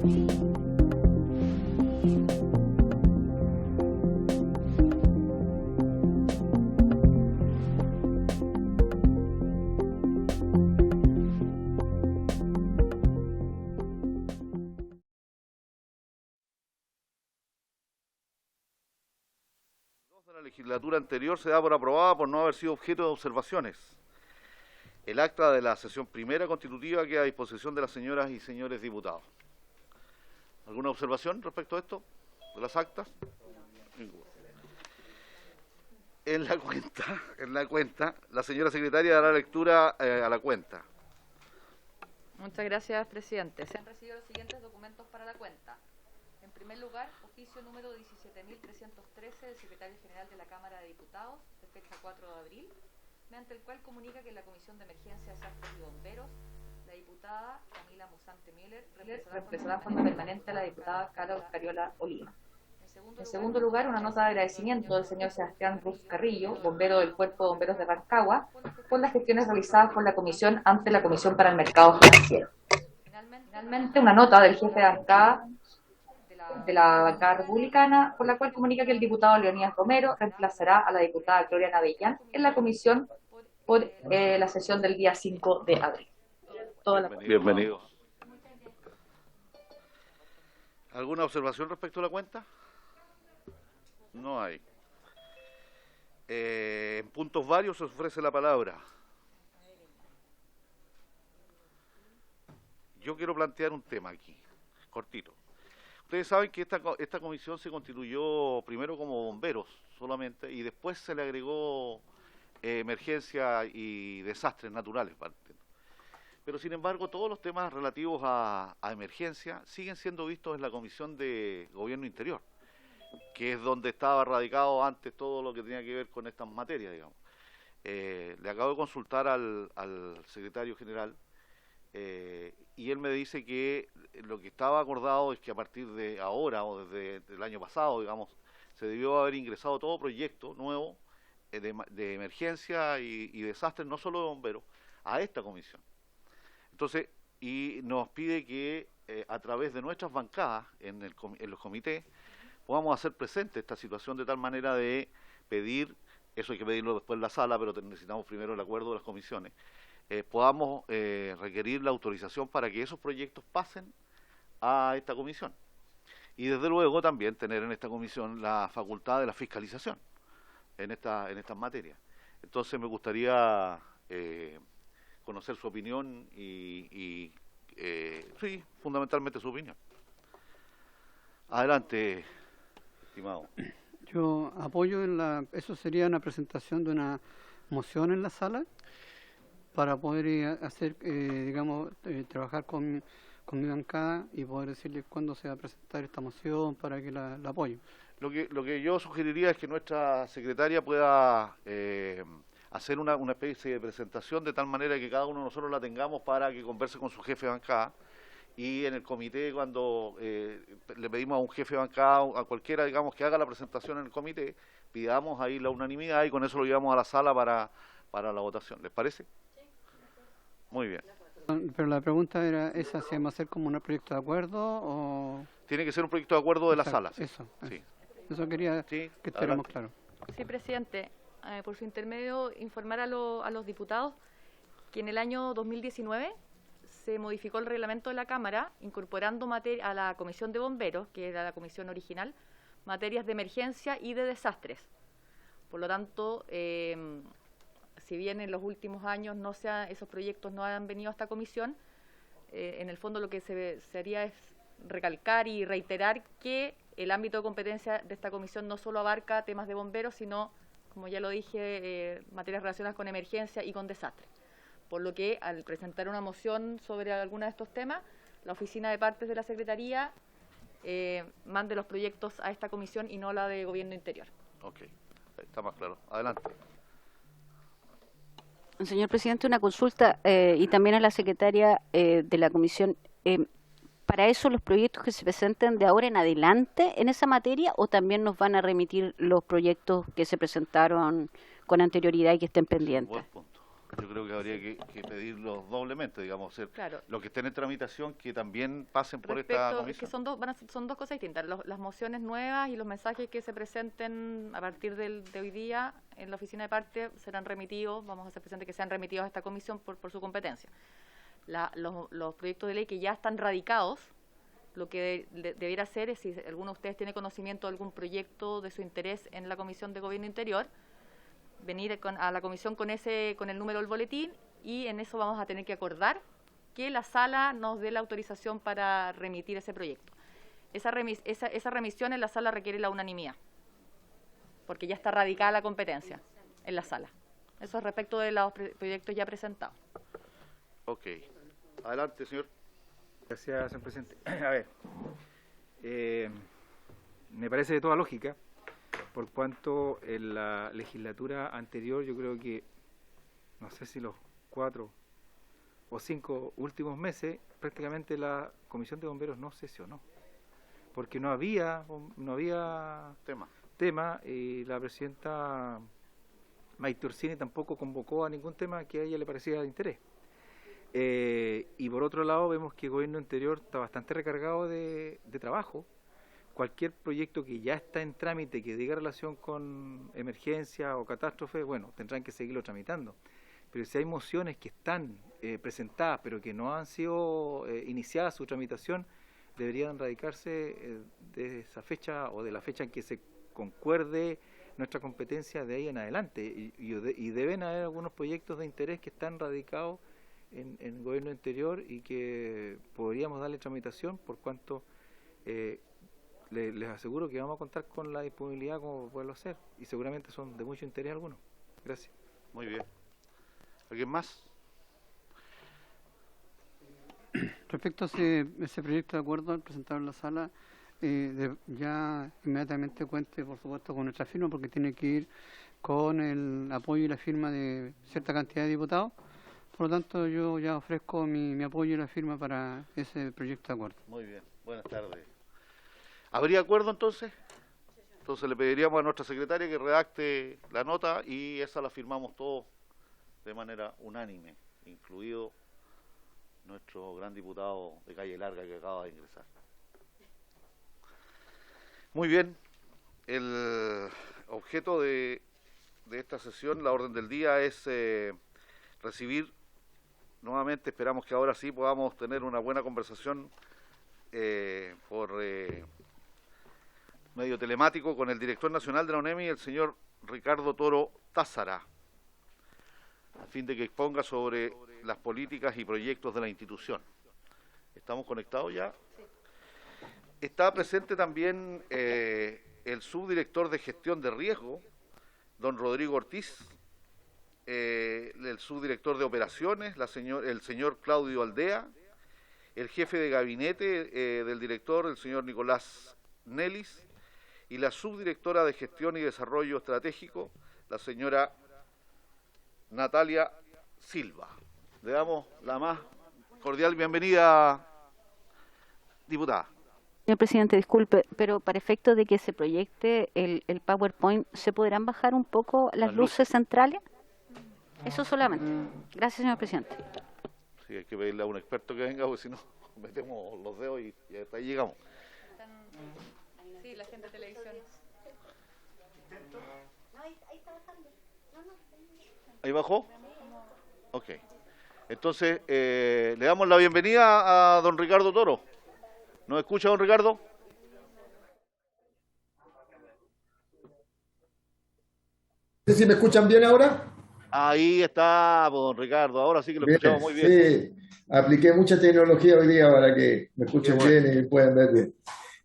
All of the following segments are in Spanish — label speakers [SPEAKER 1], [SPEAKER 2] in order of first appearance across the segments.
[SPEAKER 1] La legislatura anterior se da por aprobada por no haber sido objeto de observaciones. El acta de la sesión primera constitutiva queda a disposición de las señoras y señores diputados. ¿Alguna observación respecto a esto? ¿De las actas? Ninguna. En la cuenta, la señora secretaria dará lectura a la cuenta.
[SPEAKER 2] Muchas gracias, presidente. Se han recibido los siguientes documentos para la cuenta. En primer lugar, oficio número 17.313 del Secretario General de la Cámara de Diputados, de fecha 4 de abril, mediante el cual comunica que en la Comisión de Emergencia, Desastres y Bomberos, la diputada Camila Musante Müller reemplazará de forma permanente a la diputada Carol Cariola Oliva. En segundo lugar, una nota de agradecimiento del señor Sebastián Ruz Carrillo, bombero del Cuerpo de Bomberos de Rancagua, por las gestiones realizadas por la Comisión ante la Comisión para el Mercado Financiero. Finalmente, una nota del jefe de bancada de la bancada republicana, por la cual comunica que el diputado Leonidas Romero reemplazará a la diputada Gloria Navellán en la comisión por la sesión del día 5 de abril.
[SPEAKER 1] Bienvenidos. ¿Alguna observación respecto a la cuenta? No hay. En puntos varios se ofrece la palabra. Yo quiero plantear un tema aquí, cortito. Ustedes saben que esta comisión se constituyó primero como bomberos solamente y después se le agregó emergencia y desastres naturales. Pero sin embargo todos los temas relativos a emergencia siguen siendo vistos en la Comisión de Gobierno Interior, que es donde estaba radicado antes todo lo que tenía que ver con estas materias, digamos. Le acabo de consultar al secretario general y él me dice que lo que estaba acordado es que a partir de ahora o desde el año pasado, digamos, se debió haber ingresado todo proyecto nuevo de emergencia y desastres, no solo de bomberos, a esta comisión. Entonces, y nos pide que a través de nuestras bancadas en los comités podamos hacer presente esta situación de tal manera de pedir, eso hay que pedirlo después en la sala, pero necesitamos primero el acuerdo de las comisiones, podamos requerir la autorización para que esos proyectos pasen a esta comisión. Y desde luego también tener en esta comisión la facultad de la fiscalización en estas materias. Entonces me gustaría conocer su opinión y sí, fundamentalmente su opinión. Adelante, estimado.
[SPEAKER 3] Yo apoyo eso sería una presentación de una moción en la sala para poder hacer, trabajar con mi bancada y poder decirle cuándo se va a presentar esta moción para que la apoyen.
[SPEAKER 1] Lo que yo sugeriría es que nuestra secretaria pueda hacer una especie de presentación de tal manera que cada uno de nosotros la tengamos para que converse con su jefe de bancada. Y en el comité, cuando le pedimos a un jefe de bancada, a cualquiera, digamos, que haga la presentación en el comité, pidamos ahí la unanimidad y con eso lo llevamos a la sala para la votación. ¿Les parece? Sí. Muy bien.
[SPEAKER 3] Pero la pregunta era esa, si vamos a hacer como un proyecto de acuerdo o...
[SPEAKER 1] Tiene que ser un proyecto de acuerdo de la sala.
[SPEAKER 3] Sí. Eso quería que estuviéramos claros.
[SPEAKER 2] Sí, presidente. Por su intermedio, informar a los diputados que en el año 2019... se modificó el reglamento de la Cámara, incorporando a la Comisión de Bomberos, que era la comisión original, materias de emergencia y de desastres. Por lo tanto, si bien en los últimos años esos proyectos no han venido a esta comisión, en el fondo lo que se haría es recalcar y reiterar que el ámbito de competencia de esta comisión no solo abarca temas de bomberos, sino, como ya lo dije, materias relacionadas con emergencia y con desastres. Por lo que, al presentar una moción sobre alguno de estos temas, la oficina de partes de la Secretaría mande los proyectos a esta comisión y no a la de Gobierno Interior.
[SPEAKER 1] Ok, está más claro. Adelante.
[SPEAKER 4] Señor presidente, una consulta y también a la secretaria de la comisión. ¿Para eso los proyectos que se presenten de ahora en adelante en esa materia o también nos van a remitir los proyectos que se presentaron con anterioridad y que estén pendientes?
[SPEAKER 1] Buen punto. yo creo que habría que pedirlos doblemente, digamos, hacer
[SPEAKER 2] Claro.
[SPEAKER 1] los que estén en tramitación que también pasen por esta
[SPEAKER 2] Respecto, es
[SPEAKER 1] comisión.
[SPEAKER 2] que son dos cosas distintas. Las mociones nuevas y los mensajes que se presenten a partir de hoy día en la oficina de parte serán remitidos, vamos a hacer presente que sean remitidos a esta comisión por su competencia. Los proyectos de ley que ya están radicados, lo que debiera hacer es, si alguno de ustedes tiene conocimiento de algún proyecto de su interés en la Comisión de Gobierno Interior, venir a la comisión con el número del boletín, y en eso vamos a tener que acordar que la sala nos dé la autorización para remitir ese proyecto. Esa remisión en la sala requiere la unanimidad, porque ya está radicada la competencia en la sala. Eso es respecto de los proyectos ya presentados.
[SPEAKER 1] Ok. Adelante, señor.
[SPEAKER 5] Gracias, señor presidente. A ver, me parece de toda lógica, por cuanto en la legislatura anterior, yo creo que, no sé si los 4 o 5 últimos meses, prácticamente la Comisión de Bomberos no sesionó, porque no había tema, y la presidenta Maite Orsini tampoco convocó a ningún tema que a ella le pareciera de interés. Y por otro lado vemos que el gobierno interior está bastante recargado de trabajo. Cualquier proyecto que ya está en trámite que diga relación con emergencia o catástrofe, bueno, tendrán que seguirlo tramitando. Pero si hay mociones que están presentadas pero que no han sido iniciadas su tramitación, deberían radicarse de esa fecha o de la fecha en que se concuerde nuestra competencia de ahí en adelante. Y deben haber algunos proyectos de interés que están radicados en el gobierno interior y que podríamos darle tramitación, por cuanto les aseguro que vamos a contar con la disponibilidad como poderlo hacer, y seguramente son de mucho interés algunos. Gracias.
[SPEAKER 1] Muy bien. ¿Alguien más?
[SPEAKER 3] Respecto a ese proyecto de acuerdo presentado en la sala, ya inmediatamente cuente, por supuesto, con nuestra firma, porque tiene que ir con el apoyo y la firma de cierta cantidad de diputados. Por lo tanto, yo ya ofrezco mi apoyo y la firma para ese proyecto de acuerdo.
[SPEAKER 1] Muy bien. Buenas tardes. ¿Habría acuerdo entonces? Entonces le pediríamos a nuestra secretaria que redacte la nota y esa la firmamos todos de manera unánime, incluido nuestro gran diputado de Calle Larga que acaba de ingresar. Muy bien. El objeto de esta sesión, la orden del día, es recibir nuevamente, esperamos que ahora sí podamos tener una buena conversación por medio telemático con el director nacional de la UNEMI, el señor Ricardo Toro Tázara, a fin de que exponga sobre las políticas y proyectos de la institución. ¿Estamos conectados ya? Sí. Está presente también el subdirector de gestión de riesgo, don Rodrigo Ortiz, el subdirector de operaciones, el señor Claudio Aldea, el jefe de gabinete del director, el señor Nicolás Nelis, y la subdirectora de gestión y desarrollo estratégico, la señora Natalia Silva. Le damos la más cordial bienvenida, diputada.
[SPEAKER 4] Señor presidente, disculpe, pero para efecto de que se proyecte el PowerPoint, ¿se podrán bajar un poco las luces centrales? Eso solamente. Gracias, señor presidente.
[SPEAKER 1] Sí, hay que pedirle a un experto que venga, porque si no, metemos los dedos y hasta ahí llegamos.
[SPEAKER 2] Sí, la gente de televisión.
[SPEAKER 1] ¿Ahí bajó? Ok. Entonces, le damos la bienvenida a don Ricardo Toro. ¿Nos escucha, don Ricardo?
[SPEAKER 6] No sé si me escuchan bien ahora.
[SPEAKER 1] Ahí está, don Ricardo. Ahora sí que lo
[SPEAKER 6] Bien,
[SPEAKER 1] escuchamos muy bien.
[SPEAKER 6] Sí, apliqué mucha tecnología hoy día para que me escuchen bien y me puedan ver bien.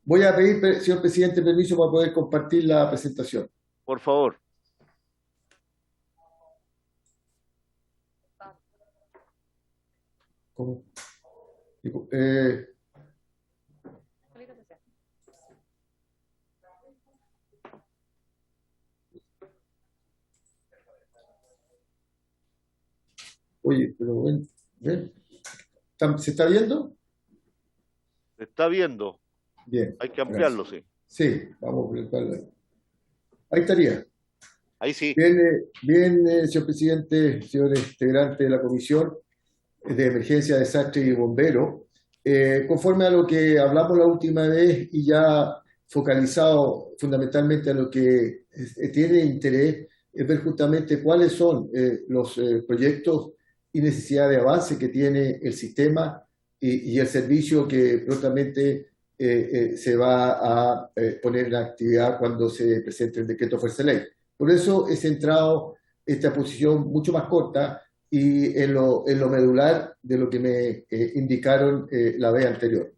[SPEAKER 6] Voy a pedir, señor presidente, permiso para poder compartir la presentación.
[SPEAKER 1] Por favor.
[SPEAKER 6] ¿Cómo? Oye, pero ven. ¿Se está viendo?
[SPEAKER 1] Se está viendo.
[SPEAKER 6] Bien.
[SPEAKER 1] Hay que ampliarlo,
[SPEAKER 6] gracias.
[SPEAKER 1] sí.
[SPEAKER 6] Sí, vamos a preguntarle. Ahí estaría.
[SPEAKER 1] Ahí sí.
[SPEAKER 6] Bien, señor presidente, señores integrantes de la Comisión de Emergencia, Desastre y Bomberos. Conforme a lo que hablamos la última vez y ya focalizado fundamentalmente a lo que tiene interés, es ver justamente cuáles son los proyectos y necesidades de avance que tiene el sistema y el servicio que prontamente se va a poner en actividad cuando se presente el decreto fuerza de ley. Por eso he centrado esta posición mucho más corta y en lo medular de lo que me indicaron la vez anterior.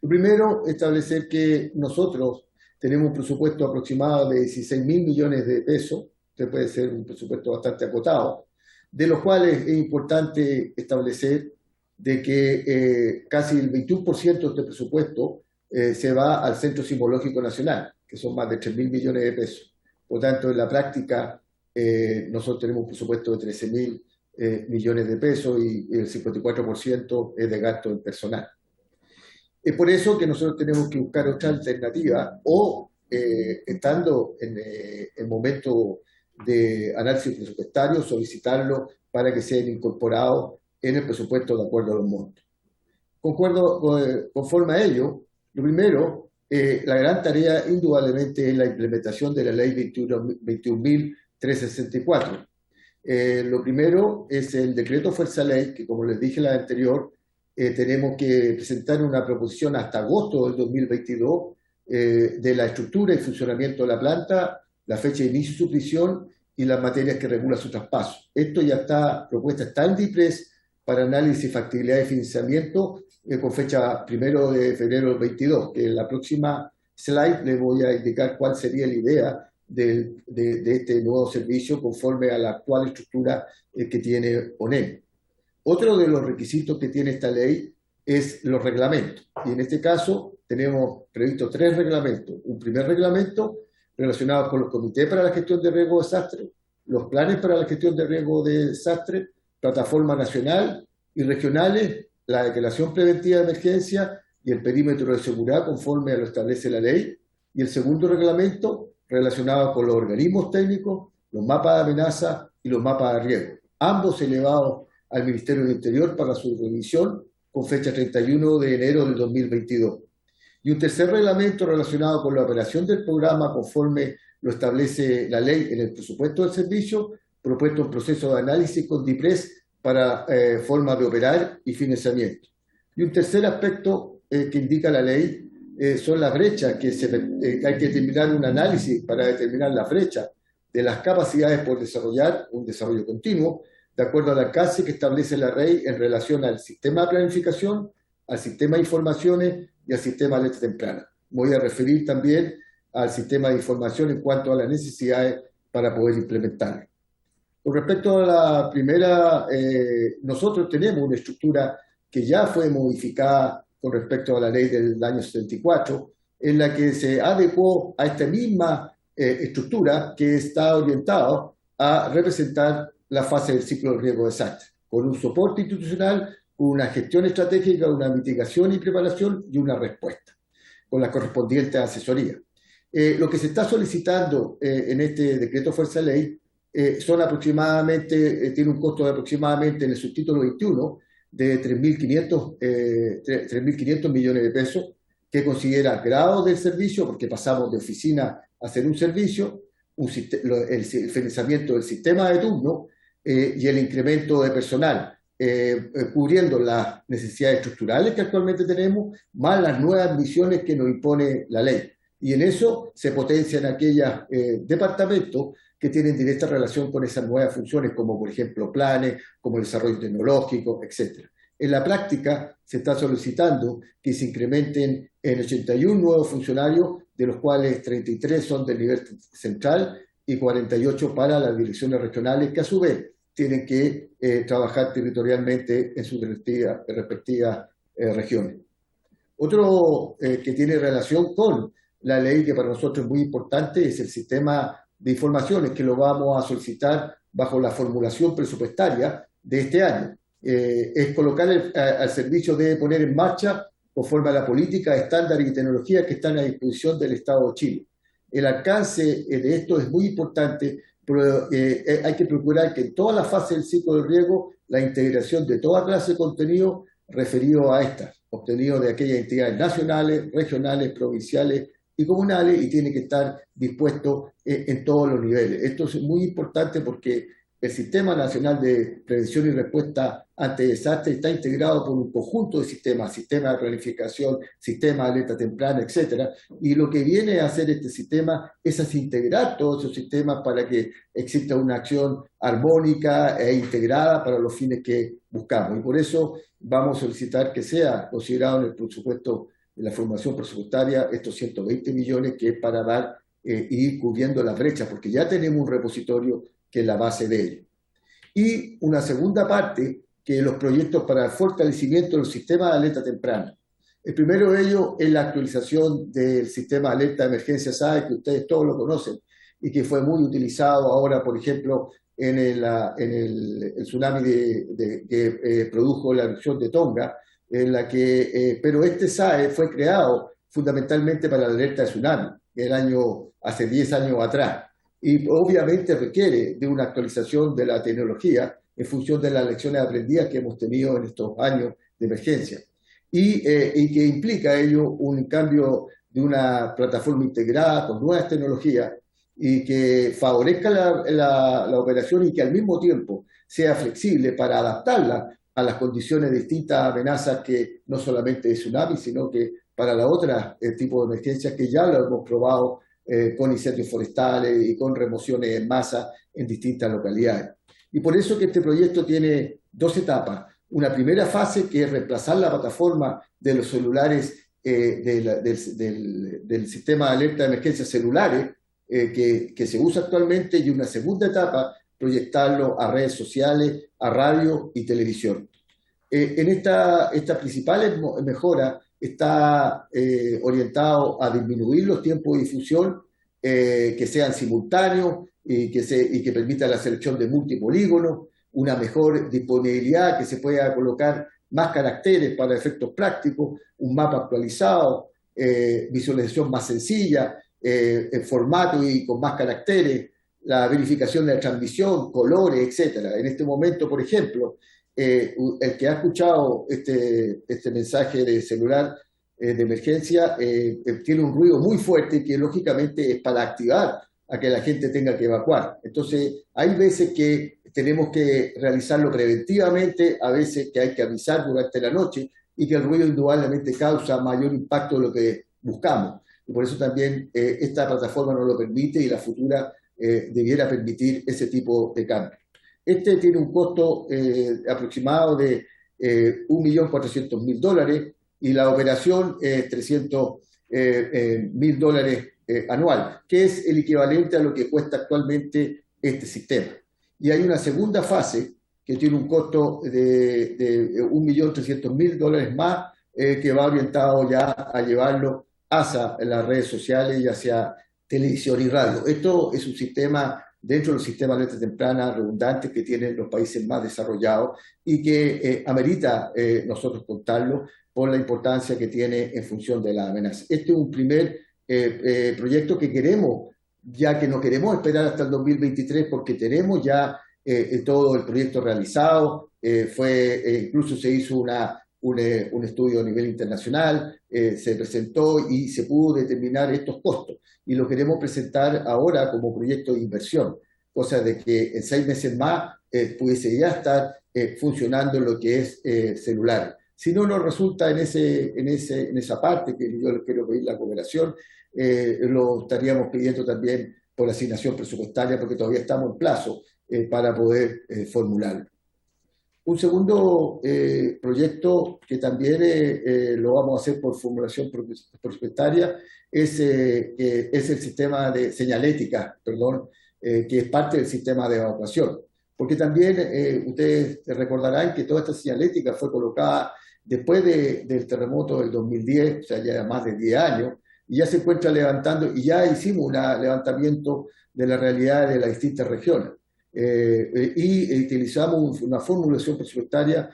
[SPEAKER 6] Lo primero, establecer que nosotros tenemos un presupuesto aproximado de 16.000 millones de pesos, que puede ser un presupuesto bastante acotado, de los cuales es importante establecer de que casi el 21% de este presupuesto se va al Centro Sismológico Nacional, que son más de 3.000 millones de pesos. Por tanto, en la práctica, nosotros tenemos un presupuesto de 13.000 millones de pesos y el 54% es de gasto en personal. Es por eso que nosotros tenemos que buscar otra alternativa o, estando en momento de análisis presupuestario, solicitarlo para que sean incorporados en el presupuesto de acuerdo a los montos. Conforme a ello, lo primero, la gran tarea indudablemente es la implementación de la ley 21.364. Lo primero es el decreto fuerza ley, que como les dije la anterior, tenemos que presentar una proposición hasta agosto del 2022 de la estructura y funcionamiento de la planta, la fecha de inicio de su prisión y las materias que regula su traspaso. Esto ya está, propuesta está en DIPRES para análisis, factibilidad y financiamiento con fecha 1 de febrero del 22, que en la próxima slide les voy a indicar cuál sería la idea de este nuevo servicio conforme a la actual estructura que tiene ONEM. Otro de los requisitos que tiene esta ley es los reglamentos. Y en este caso tenemos previsto 3 reglamentos. Un primer reglamento relacionado con los comités para la gestión de riesgo de desastre, los planes para la gestión de riesgo de desastre, plataforma nacional y regionales, la declaración preventiva de emergencia y el perímetro de seguridad conforme a lo establece la ley. Y el segundo reglamento relacionado con los organismos técnicos, los mapas de amenaza y los mapas de riesgo. Ambos elevados al Ministerio del Interior para su revisión con fecha 31 de enero del 2022. Y un tercer reglamento relacionado con la operación del programa conforme lo establece la ley en el presupuesto del servicio, propuesto en proceso de análisis con DIPRES para formas de operar y financiamiento. Y un tercer aspecto que indica la ley son las brechas, que hay que determinar un análisis para determinar la brecha de las capacidades por desarrollar, un desarrollo continuo, de acuerdo al alcance que establece la ley en relación al sistema de planificación, al sistema de informaciones y al sistema de alerta temprana. Voy a referir también al sistema de información en cuanto a las necesidades para poder implementarlo. Con respecto a la primera, nosotros tenemos una estructura que ya fue modificada con respecto a la ley del año 74, en la que se adecuó a esta misma estructura que está orientada a representar la fase del ciclo de riesgo de desastre, con un soporte institucional, una gestión estratégica, una mitigación y preparación y una respuesta, con la correspondiente asesoría. Lo que se está solicitando en este decreto fuerza ley son aproximadamente, tiene un costo de aproximadamente en el subtítulo 21 de 3.500 millones de pesos, que considera grado del servicio, porque pasamos de oficina a hacer un servicio, el financiamiento del sistema de turno y el incremento de personal, cubriendo las necesidades estructurales que actualmente tenemos, más las nuevas misiones que nos impone la ley. Y en eso se potencian aquellos departamentos que tienen directa relación con esas nuevas funciones, como por ejemplo planes, como el desarrollo tecnológico, etc. En la práctica se está solicitando que se incrementen en 81 nuevos funcionarios, de los cuales 33 son del nivel central y 48 para las direcciones regionales, que a su vez tienen que trabajar territorialmente en sus respectivas regiones. Otro que tiene relación con la ley, que para nosotros es muy importante, es el sistema de informaciones, que lo vamos a solicitar bajo la formulación presupuestaria de este año. Es colocar al servicio, debe poner en marcha conforme a la política, estándares y tecnologías que están a disposición del Estado de Chile. El alcance de esto es muy importante, hay que procurar que en toda la fase del ciclo del riego la integración de toda clase de contenido referido a estas, obtenido de aquellas entidades nacionales, regionales, provinciales y comunales, y tiene que estar dispuesto en todos los niveles. Esto es muy importante porque el Sistema Nacional de Prevención y Respuesta ante Desastres está integrado por un conjunto de sistemas, sistema de planificación, sistema de alerta temprana, etcétera, y lo que viene a hacer este sistema es integrar todos esos sistemas para que exista una acción armónica e integrada para los fines que buscamos. Y por eso vamos a solicitar que sea considerado en el presupuesto, en la formación presupuestaria, estos 120 millones que es para dar ir cubriendo las brechas, porque ya tenemos un repositorio que es la base de ello. Y una segunda parte, que los proyectos para el fortalecimiento de los sistemas de alerta temprana. El primero de ellos es la actualización del sistema de alerta de emergencia SAE, que ustedes todos lo conocen, y que fue muy utilizado ahora, por ejemplo, en el tsunami que produjo la erupción de Tonga, en la que, pero este SAE fue creado fundamentalmente para la alerta de tsunami, hace 10 años atrás. Y obviamente requiere de una actualización de la tecnología en función de las lecciones aprendidas que hemos tenido en estos años de emergencia. Y que implica ello un cambio de una plataforma integrada con nuevas tecnologías y que favorezca la operación y que al mismo tiempo sea flexible para adaptarla a las condiciones de distintas amenazas que no solamente de tsunami, sino que para la otra tipo de emergencias que ya lo hemos probado con incendios forestales y con remociones en masa en distintas localidades. Y por eso que este proyecto tiene dos etapas. Una primera fase que es reemplazar la plataforma de los celulares del sistema de alerta de emergencia celulares que se usa actualmente, y una segunda etapa proyectarlo a redes sociales, a radio y televisión. En esta principal mejora está orientado a disminuir los tiempos de difusión, que sean simultáneos y que permita la selección de multipolígonos, una mejor disponibilidad, que se pueda colocar más caracteres para efectos prácticos, un mapa actualizado, visualización más sencilla, en formato y con más caracteres, la verificación de la transmisión, colores, etc. En este momento, por ejemplo, el que ha escuchado este mensaje de celular de emergencia tiene un ruido muy fuerte que lógicamente es para activar a que la gente tenga que evacuar. Entonces, hay veces que tenemos que realizarlo preventivamente, a veces que hay que avisar durante la noche y que el ruido indudablemente causa mayor impacto de lo que buscamos. Y por eso también esta plataforma nos lo permite y la futura debiera permitir ese tipo de cambio. Este tiene un costo aproximado de $1.400.000 y la operación $300.000 anual, que es el equivalente a lo que cuesta actualmente este sistema. Y hay una segunda fase que tiene un costo de $1.300.000 más, que va orientado ya a llevarlo hacia las redes sociales y hacia televisión y radio. Esto es un sistema dentro de los sistemas de alerta temprana redundantes que tienen los países más desarrollados y que amerita nosotros contarlo por la importancia que tiene en función de la amenaza. Este es un primer proyecto que queremos, ya que no queremos esperar hasta el 2023 porque tenemos ya todo el proyecto realizado, incluso se hizo un estudio a nivel internacional, se presentó y se pudo determinar estos costos. Y lo queremos presentar ahora como proyecto de inversión, cosa de que en 6 meses más pudiese ya estar funcionando lo que es celular. Si no nos resulta en esa parte, que yo les quiero pedir la cooperación, lo estaríamos pidiendo también por asignación presupuestaria, porque todavía estamos en plazo para poder formularlo. Un segundo proyecto que también lo vamos a hacer por formulación presupuestaria es el sistema de señalética, que es parte del sistema de evacuación. Porque también ustedes recordarán que toda esta señalética fue colocada después del terremoto del 2010, o sea, ya más de 10 años, y ya se encuentra levantando, y ya hicimos un levantamiento de la realidad de las distintas regiones. Y utilizamos una formulación presupuestaria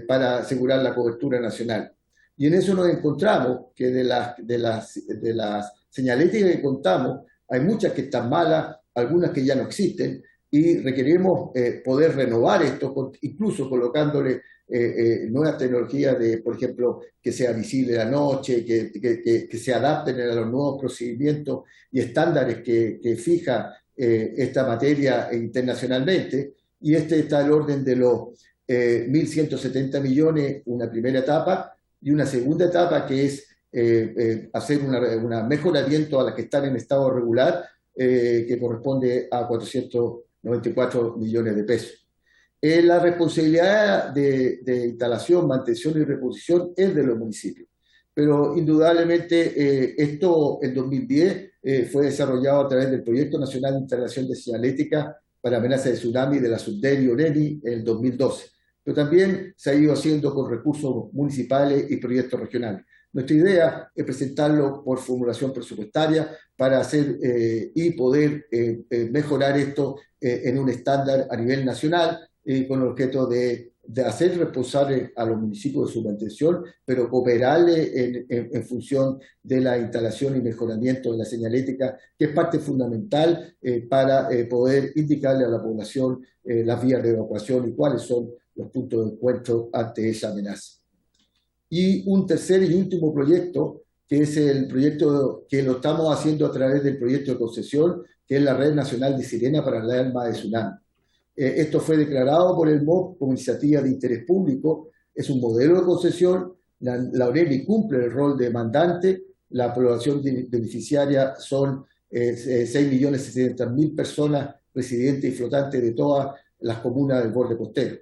[SPEAKER 6] para asegurar la cobertura nacional. Y en eso nos encontramos que de las señaléticas que contamos, hay muchas que están malas, algunas que ya no existen, y requerimos poder renovar esto, incluso colocándole nuevas tecnologías de, por ejemplo, que sea visible la noche, que se adapten a los nuevos procedimientos y estándares que fija esta materia internacionalmente, y este está al orden de los 1.170 millones, una primera etapa, y una segunda etapa que es hacer un mejoramiento a las que están en estado regular, que corresponde a 494 millones de pesos. La responsabilidad de instalación, mantención y reposición es de los municipios, pero indudablemente esto en 2010 fue desarrollado a través del Proyecto Nacional de Instalación de Señalética para Amenaza de Tsunami de la SUBDENI y ONEMI en el 2012, pero también se ha ido haciendo con recursos municipales y proyectos regionales. Nuestra idea es presentarlo por formulación presupuestaria para hacer y poder mejorar esto en un estándar a nivel nacional, con el objeto de hacer responsables a los municipios de su mantención, pero cooperarle en función de la instalación y mejoramiento de la señalética, que es parte fundamental para poder indicarle a la población las vías de evacuación y cuáles son los puntos de encuentro ante esa amenaza. Y un tercer y último proyecto, que es el proyecto que lo estamos haciendo a través del proyecto de concesión, que es la Red Nacional de Sirena para la Alarma de Tsunami. Esto fue declarado por el MOB como iniciativa de interés público, es un modelo de concesión, la ONEMI cumple el rol de mandante, la población beneficiaria son 6.600.000 personas residentes y flotantes de todas las comunas del borde costero.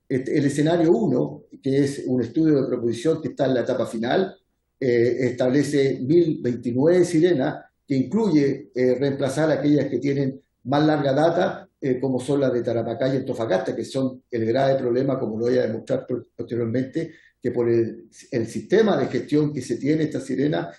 [SPEAKER 6] El escenario 1, que es un estudio de proposición que está en la etapa final, establece 1.029 sirenas, que incluye reemplazar aquellas que tienen más larga data, como son las de Tarapacá y Antofagasta, que son el grave problema, como lo voy a demostrar posteriormente, que por el sistema de gestión que se tiene estas sirenas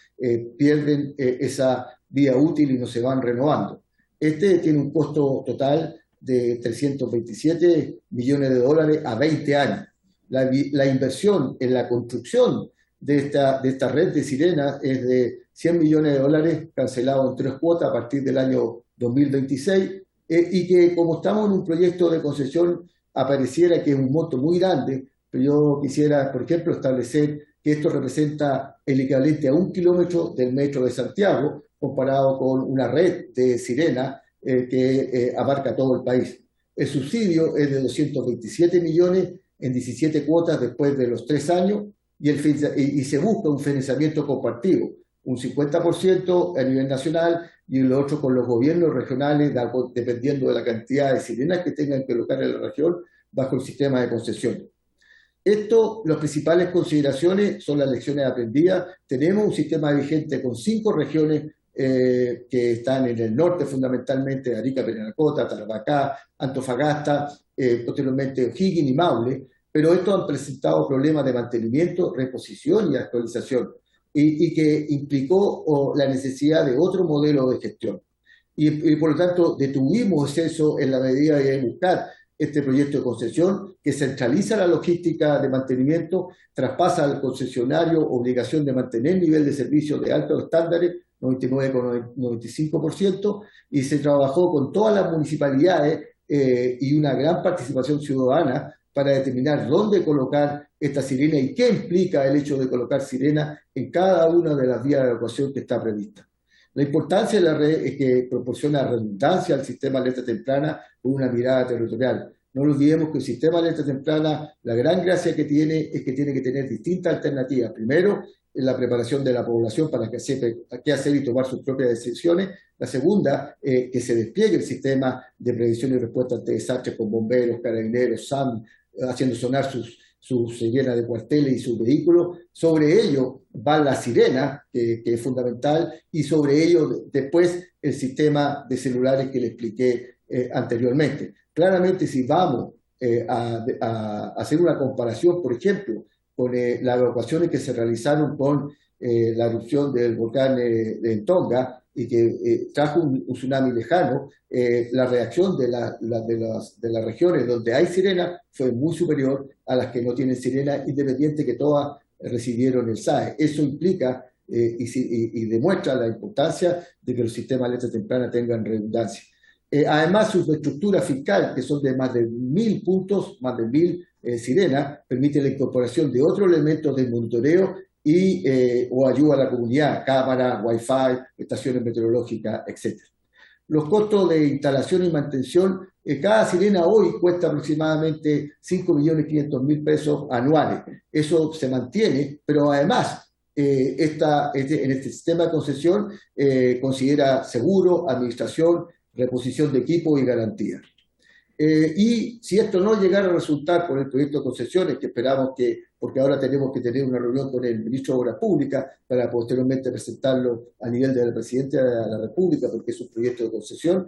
[SPEAKER 6] pierden esa vía útil y no se van renovando. Este tiene un costo total de 327 millones de dólares a 20 años. La inversión en la construcción de esta red de sirenas es de 100 millones de dólares cancelado en 3 cuotas a partir del año 2026, y que como estamos en un proyecto de concesión apareciera que es un monto muy grande, pero yo quisiera, por ejemplo, establecer que esto representa el equivalente a 1 kilómetro del metro de Santiago, comparado con una red de sirena que abarca todo el país. El subsidio es de 227 millones en 17 cuotas después de los 3 años, y se busca un financiamiento compartido, un 50% a nivel nacional y el otro con los gobiernos regionales, dependiendo de la cantidad de sirenas que tengan que colocar en la región bajo el sistema de concesión. Las principales consideraciones son las lecciones aprendidas. Tenemos un sistema vigente con 5 regiones que están en el norte, fundamentalmente Arica, Parinacota, Tarapacá, Antofagasta, posteriormente O'Higgins y Maule, pero estos han presentado problemas de mantenimiento, reposición y actualización, y que implicó la necesidad de otro modelo de gestión. Y por lo tanto detuvimos eso en la medida de buscar este proyecto de concesión que centraliza la logística de mantenimiento, traspasa al concesionario obligación de mantener nivel de servicio de altos estándares, 99,95%, y se trabajó con todas las municipalidades y una gran participación ciudadana para determinar dónde colocar esta sirena y qué implica el hecho de colocar sirena en cada una de las vías de evacuación que está prevista. La importancia de la red es que proporciona redundancia al sistema de alerta temprana con una mirada territorial. No olvidemos que el sistema de alerta temprana, la gran gracia que tiene es que tiene que tener distintas alternativas. Primero, en la preparación de la población para que sepa qué hacer y tomar sus propias decisiones. La segunda, que se despliegue el sistema de prevención y respuesta ante desastres con bomberos, carabineros, SAM, haciendo sonar sus sirenas de cuarteles y sus vehículos. Sobre ello va la sirena, que es fundamental, y sobre ello después el sistema de celulares que le expliqué anteriormente. Claramente, si vamos a hacer una comparación, por ejemplo, con las evacuaciones que se realizaron con la erupción del volcán de Tonga y que trajo un tsunami lejano, la reacción de las regiones donde hay sirena fue muy superior a las que no tienen sirena, independiente que todas recibieron el SAE. Eso implica y demuestra la importancia de que los sistemas de alerta temprana tengan redundancia. Además, su estructura fiscal, que son de más de 1.000 puntos, más de 1.000 sirenas, permite la incorporación de otros elementos de monitoreo o ayuda a la comunidad, cámaras, wifi, estaciones meteorológicas, etc. Los costos de instalación y mantención, cada sirena hoy cuesta aproximadamente 5.500.000 pesos anuales. Eso se mantiene, pero además en este sistema de concesión considera seguro, administración, reposición de equipo y garantía. Y si esto no llegara a resultar con el proyecto de concesiones, que esperamos que, porque ahora tenemos que tener una reunión con el ministro de Obras Públicas para posteriormente presentarlo a nivel del presidente de la República, porque es un proyecto de concesión,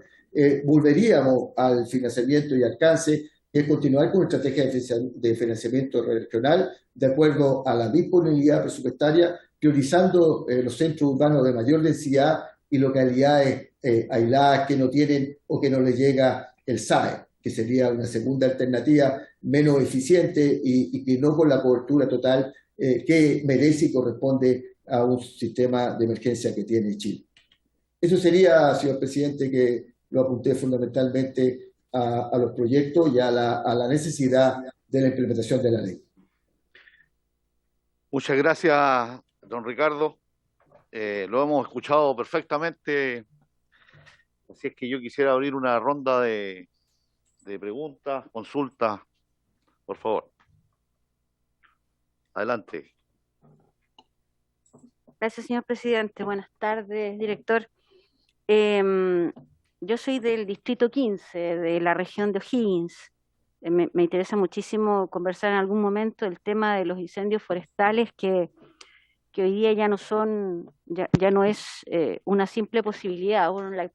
[SPEAKER 6] volveríamos al financiamiento y alcance, que es continuar con una estrategia de financiamiento regional de acuerdo a la disponibilidad presupuestaria, priorizando los centros urbanos de mayor densidad y localidades aisladas que no tienen o que no les llega el SAE, que sería una segunda alternativa menos eficiente y que no con la cobertura total que merece y corresponde a un sistema de emergencia que tiene Chile. Eso sería, señor presidente, que lo apunté fundamentalmente a los proyectos y a la necesidad de la implementación de la ley.
[SPEAKER 1] Muchas gracias, don Ricardo. Lo hemos escuchado perfectamente. Así es que yo quisiera abrir una ronda de preguntas, consultas, por favor. Adelante.
[SPEAKER 4] Gracias, señor presidente. Buenas tardes, director. Yo soy del distrito 15, de la región de O'Higgins. Me interesa muchísimo conversar en algún momento el tema de los incendios forestales que hoy día ya no son, ya no es una simple posibilidad.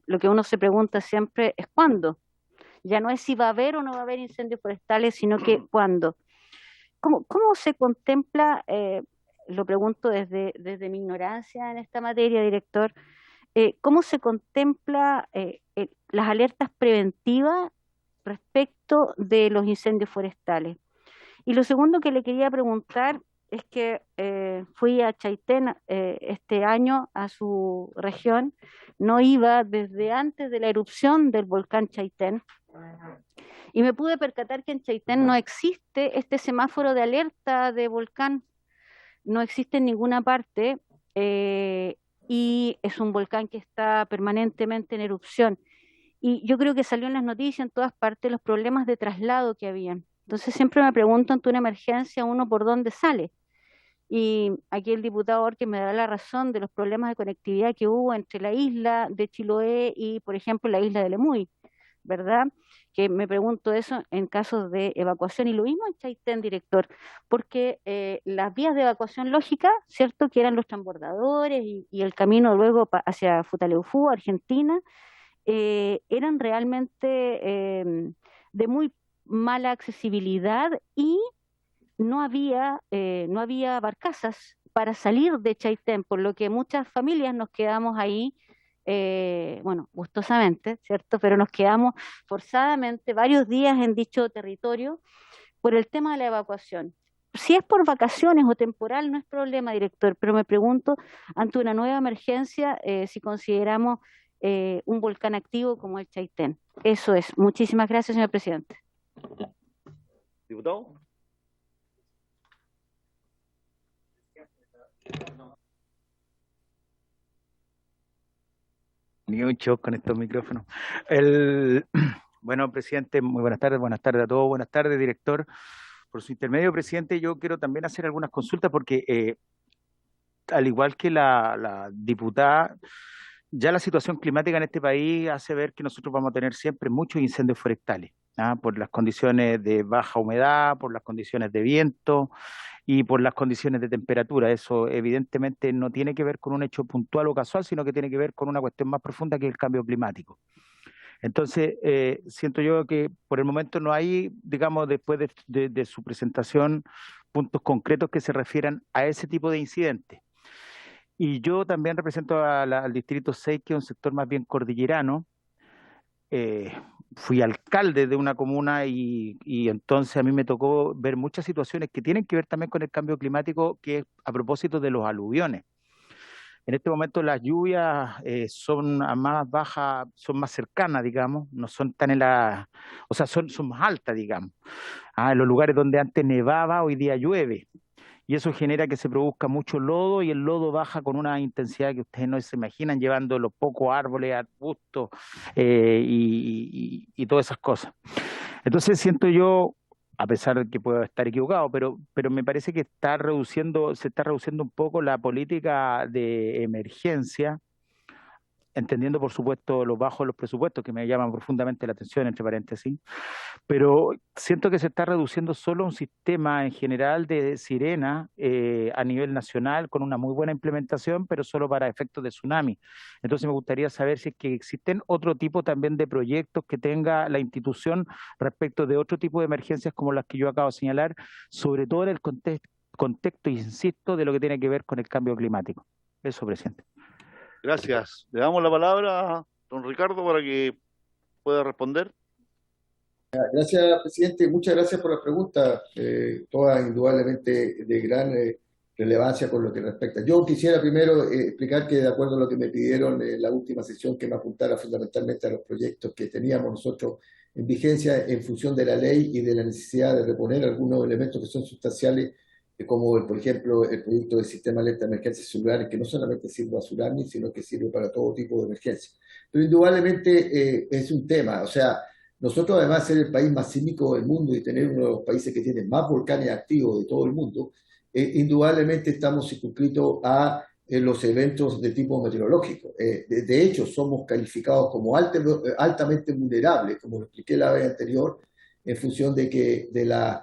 [SPEAKER 4] Lo que uno se pregunta siempre es ¿cuándo? Ya no es si va a haber o no va a haber incendios forestales, sino que ¿cuándo? ¿Cómo se contempla, lo pregunto desde mi ignorancia en esta materia, director, cómo se contempla las alertas preventivas respecto de los incendios forestales? Y lo segundo que le quería preguntar es que fui a Chaitén este año, a su región, no iba desde antes de la erupción del volcán Chaitén, y me pude percatar que en Chaitén no existe este semáforo de alerta de volcán, no existe en ninguna parte, y es un volcán que está permanentemente en erupción. Y yo creo que salió en las noticias en todas partes los problemas de traslado que habían. Entonces siempre me pregunto ante una emergencia uno por dónde sale. Y aquí el diputado Orque me dará la razón de los problemas de conectividad que hubo entre la isla de Chiloé y, por ejemplo, la isla de Lemuy, ¿verdad? Que me pregunto eso en casos de evacuación, y lo mismo en Chaitén, director, porque las vías de evacuación lógica, ¿cierto?, que eran los transbordadores y el camino luego hacia Futaleufú, Argentina, eran realmente de muy mala accesibilidad, y no había barcazas para salir de Chaitén, por lo que muchas familias nos quedamos ahí, bueno, gustosamente, ¿cierto? Pero nos quedamos forzadamente varios días en dicho territorio por el tema de la evacuación. Si es por vacaciones o temporal, no es problema, director, pero me pregunto, ante una nueva emergencia, si consideramos un volcán activo como el Chaitén. Eso es. Muchísimas gracias, señor presidente.
[SPEAKER 1] Diputado.
[SPEAKER 5] Ni un shock con estos micrófonos. Bueno, presidente, muy buenas tardes a todos, buenas tardes, director. Por su intermedio, presidente, yo quiero también hacer algunas consultas porque, al igual que la diputada, ya la situación climática en este país hace ver que nosotros vamos a tener siempre muchos incendios forestales, por las condiciones de baja humedad, por las condiciones de viento y por las condiciones de temperatura. Eso evidentemente no tiene que ver con un hecho puntual o casual, sino que tiene que ver con una cuestión más profunda que es el cambio climático. Entonces, siento yo que por el momento no hay, digamos, después de su presentación, puntos concretos que se refieran a ese tipo de incidentes. Y yo también represento al Distrito 6, que es un sector más bien cordillerano. Fui alcalde de una comuna y entonces a mí me tocó ver muchas situaciones que tienen que ver también con el cambio climático, que es a propósito de los aluviones. En este momento las lluvias son más bajas, son más cercanas, digamos, no son tan o sea, son más altas, digamos. En los lugares donde antes nevaba, hoy día llueve. Y eso genera que se produzca mucho lodo y el lodo baja con una intensidad que ustedes no se imaginan, llevando los pocos árboles, arbustos y todas esas cosas. Entonces siento yo, a pesar de que puedo estar equivocado, pero me parece que se está reduciendo un poco la política de emergencia, entendiendo por supuesto los bajos de los presupuestos, que me llaman profundamente la atención, entre paréntesis, pero siento que se está reduciendo solo un sistema en general de sirena a nivel nacional con una muy buena implementación, pero solo para efectos de tsunami. Entonces me gustaría saber si es que existen otro tipo también de proyectos que tenga la institución respecto de otro tipo de emergencias como las que yo acabo de señalar, sobre todo en el contexto, insisto, de lo que tiene que ver con el cambio climático. Eso, presidente.
[SPEAKER 1] Gracias. Le damos la palabra a don Ricardo para que pueda responder.
[SPEAKER 6] Gracias, presidente. Muchas gracias por la pregunta, todas indudablemente de gran relevancia con lo que respecta. Yo quisiera primero explicar que de acuerdo a lo que me pidieron en la última sesión, que me apuntara fundamentalmente a los proyectos que teníamos nosotros en vigencia en función de la ley y de la necesidad de reponer algunos elementos que son sustanciales, como por ejemplo el proyecto del sistema de alerta de emergencias celulares, que no solamente sirve a tsunami, sino que sirve para todo tipo de emergencias. Pero indudablemente es un tema, o sea, nosotros además de ser el país más sísmico del mundo y tener uno de los países que tiene más volcanes activos de todo el mundo, indudablemente estamos circunscritos a los eventos de tipo meteorológico. De hecho, somos calificados como altamente vulnerables, como lo expliqué la vez anterior, en función de que de las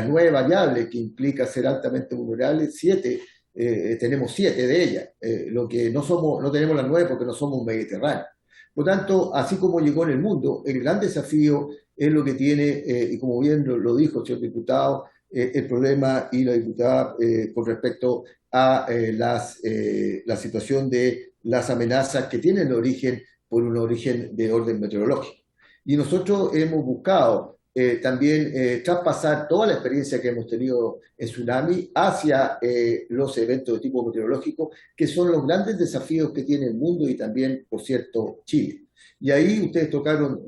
[SPEAKER 6] 9 variables que implica ser altamente vulnerables, tenemos 7 de ellas, lo que no tenemos las 9 porque no somos un Mediterráneo. Por tanto, así como llegó en el mundo, el gran desafío es lo que tiene, y como bien lo dijo el señor diputado, el problema y la diputada con respecto a la situación de las amenazas que tienen origen por un origen de orden meteorológico. Y nosotros hemos buscado también traspasar toda la experiencia que hemos tenido en tsunami hacia los eventos de tipo meteorológico, que son los grandes desafíos que tiene el mundo y también, por cierto, Chile. Y ahí ustedes tocaron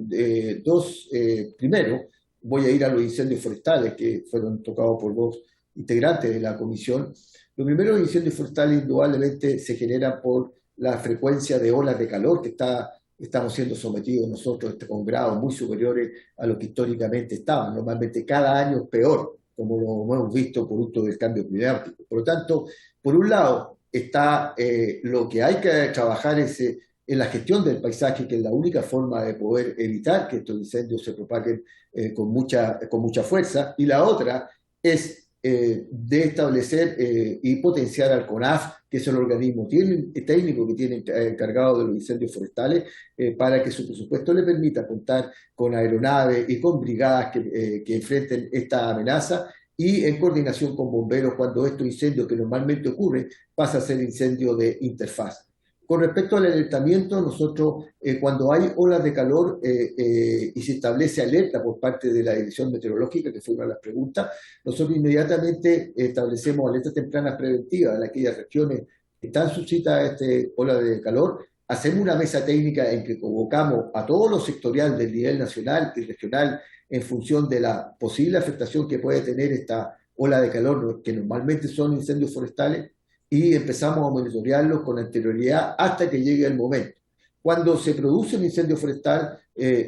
[SPEAKER 6] dos, primero, voy a ir a los incendios forestales que fueron tocados por dos integrantes de la comisión. Lo primero, los incendios forestales indudablemente se generan por la frecuencia de olas de calor que estamos siendo sometidos nosotros con grados muy superiores a lo que históricamente estaban. Normalmente cada año es peor, como lo hemos visto producto del cambio climático. Por lo tanto, por un lado está lo que hay que trabajar en la gestión del paisaje, que es la única forma de poder evitar que estos incendios se propaguen con mucha fuerza, y la otra es de establecer y potenciar al CONAF, que es el organismo técnico que tiene encargado de los incendios forestales, para que su presupuesto le permita contar con aeronaves y con brigadas que enfrenten esta amenaza, y en coordinación con bomberos cuando estos incendios que normalmente ocurren pasa a ser incendios de interfaz. Con respecto al alertamiento, nosotros cuando hay olas de calor y se establece alerta por parte de la Dirección Meteorológica, que fue una de las preguntas, nosotros inmediatamente establecemos alertas tempranas preventivas en aquellas regiones que están suscitadas a esta ola de calor. Hacemos una mesa técnica en que convocamos a todos los sectoriales del nivel nacional y regional en función de la posible afectación que puede tener esta ola de calor, que normalmente son incendios forestales, y empezamos a monitorearlos con anterioridad hasta que llegue el momento. Cuando se produce un incendio forestal,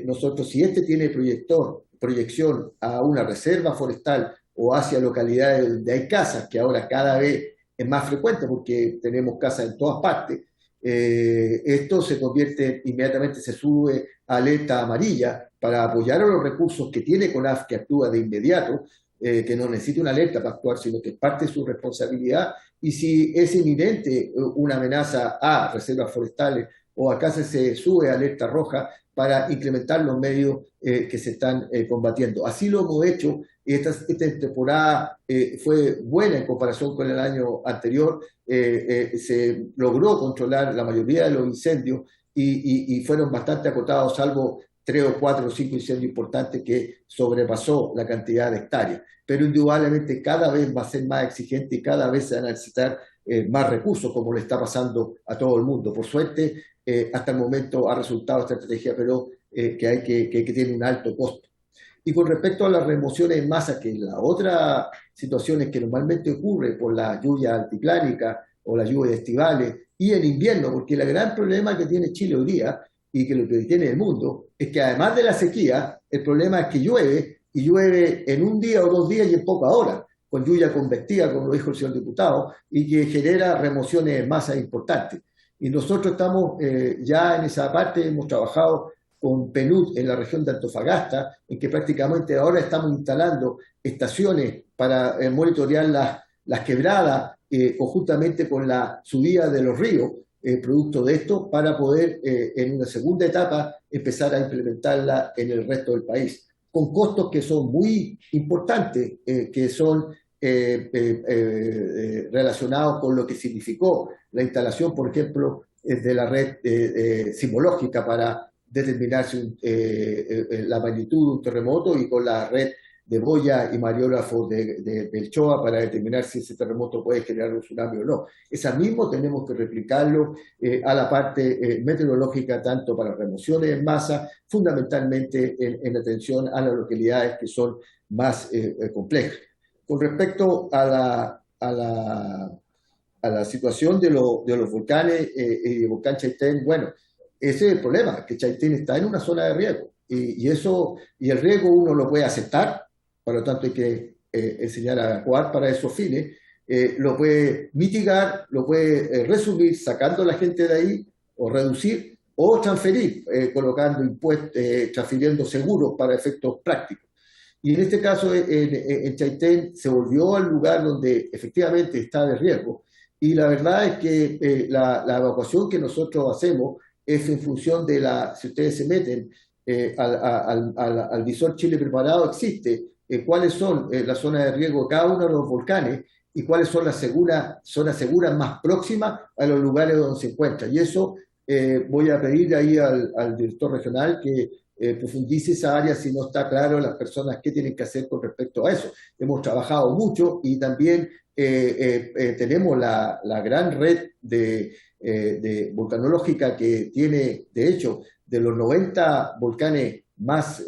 [SPEAKER 6] nosotros, si este tiene proyección a una reserva forestal o hacia localidades donde hay casas, que ahora cada vez es más frecuente porque tenemos casas en todas partes, esto se convierte, inmediatamente se sube a alerta amarilla para apoyar a los recursos que tiene CONAF, que actúa de inmediato, que no necesita una alerta para actuar, sino que es parte de su responsabilidad. Y si es inminente una amenaza a reservas forestales o acá se sube a alerta roja para incrementar los medios que se están combatiendo. Así lo hemos hecho. Esta temporada fue buena en comparación con el año anterior. Se logró controlar la mayoría de los incendios y fueron bastante acotados, salvo 3 o 4 o 5 incendios importantes que sobrepasó la cantidad de hectáreas. Pero indudablemente cada vez va a ser más exigente y cada vez se van a necesitar más recursos, como le está pasando a todo el mundo. Por suerte, hasta el momento ha resultado esta estrategia, pero que tiene un alto costo. Y con respecto a las remociones en masa, que la otra situación es que normalmente ocurre por la lluvia altiplánica o la lluvia estivales y en invierno, porque el gran problema que tiene Chile hoy día y que lo que tiene el mundo es que además de la sequía, el problema es que llueve y llueve en un día o 2 días y en poca hora, con lluvia convectiva, como lo dijo el señor diputado, y que genera remociones en masa importantes. Y nosotros estamos ya en esa parte, hemos trabajado con PNUD en la región de Antofagasta, en que prácticamente ahora estamos instalando estaciones para monitorear las quebradas conjuntamente con la subida de los ríos, producto de esto, para poder en una segunda etapa empezar a implementarla en el resto del país, con costos que son muy importantes, que son relacionados con lo que significó la instalación, por ejemplo, de la red sismológica para determinar la magnitud de un terremoto y con la red de boya y mariógrafos del CHOA para determinar si ese terremoto puede generar un tsunami o no. Esa mismo tenemos que replicarlo a la parte meteorológica, tanto para remociones en masa, fundamentalmente en atención a las localidades que son más complejas. Con respecto a la situación de los volcanes y el volcán Chaitén, bueno, ese es el problema, que Chaitén está en una zona de riesgo y el riesgo uno lo puede aceptar, por lo tanto hay que enseñar a evacuar para esos fines, lo puede mitigar, lo puede resumir sacando a la gente de ahí o reducir o transferir, colocando impuestos, transfiriendo seguros para efectos prácticos. Y en este caso en Chaitén se volvió al lugar donde efectivamente está de riesgo y la verdad es que la evacuación que nosotros hacemos es en función de si ustedes se meten al visor Chile Preparado, existe cuáles son las zonas de riesgo de cada uno de los volcanes y cuáles son las zonas seguras más próximas a los lugares donde se encuentra. Y eso voy a pedir ahí al director regional que profundice esa área si no está claro las personas qué tienen que hacer con respecto a eso. Hemos trabajado mucho y también tenemos la gran red de volcanológica que tiene, de hecho, de los 90 volcanes más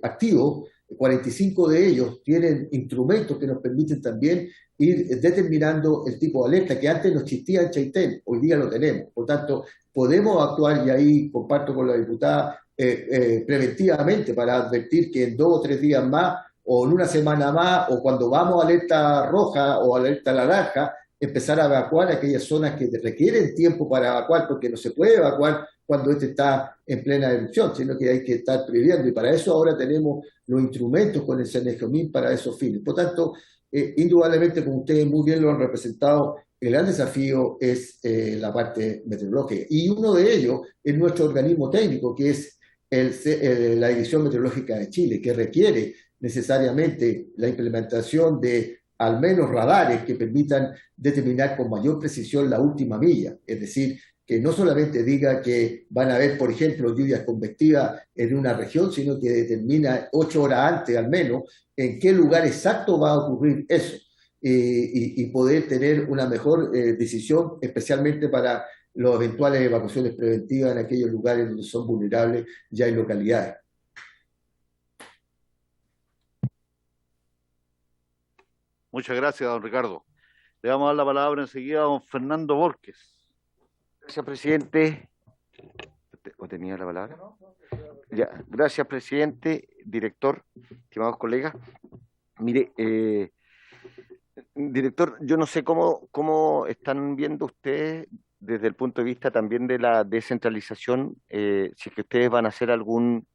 [SPEAKER 6] activos, 45 de ellos tienen instrumentos que nos permiten también ir determinando el tipo de alerta que antes no existía en Chaitén, hoy día lo tenemos. Por tanto, podemos actuar, y ahí comparto con la diputada, preventivamente para advertir que en 2 o 3 días más o en una semana más o cuando vamos a alerta roja o alerta naranja, empezar a evacuar aquellas zonas que requieren tiempo para evacuar, porque no se puede evacuar cuando este está en plena erupción, sino que hay que estar previendo y para eso ahora tenemos los instrumentos con el CNGOMIN para esos fines. Por tanto, indudablemente, como ustedes muy bien lo han representado, el gran desafío es la parte meteorológica y uno de ellos es nuestro organismo técnico, que es la Dirección Meteorológica de Chile, que requiere necesariamente la implementación de al menos radares que permitan determinar con mayor precisión la última milla, es decir, que no solamente diga que van a haber, por ejemplo, lluvias convectivas en una región, sino que determina 8 horas antes al menos en qué lugar exacto va a ocurrir eso y poder tener una mejor decisión, especialmente para las eventuales evacuaciones preventivas en aquellos lugares donde son vulnerables ya en localidades.
[SPEAKER 1] Muchas gracias, don Ricardo. Le vamos a dar la palabra enseguida a don Fernando Borges.
[SPEAKER 7] Gracias, presidente. ¿O tenía la palabra? Ya, gracias, presidente, director, estimados colegas. Mire, director, yo no sé cómo están viendo ustedes desde el punto de vista también de la descentralización, si es que ustedes van a hacer algún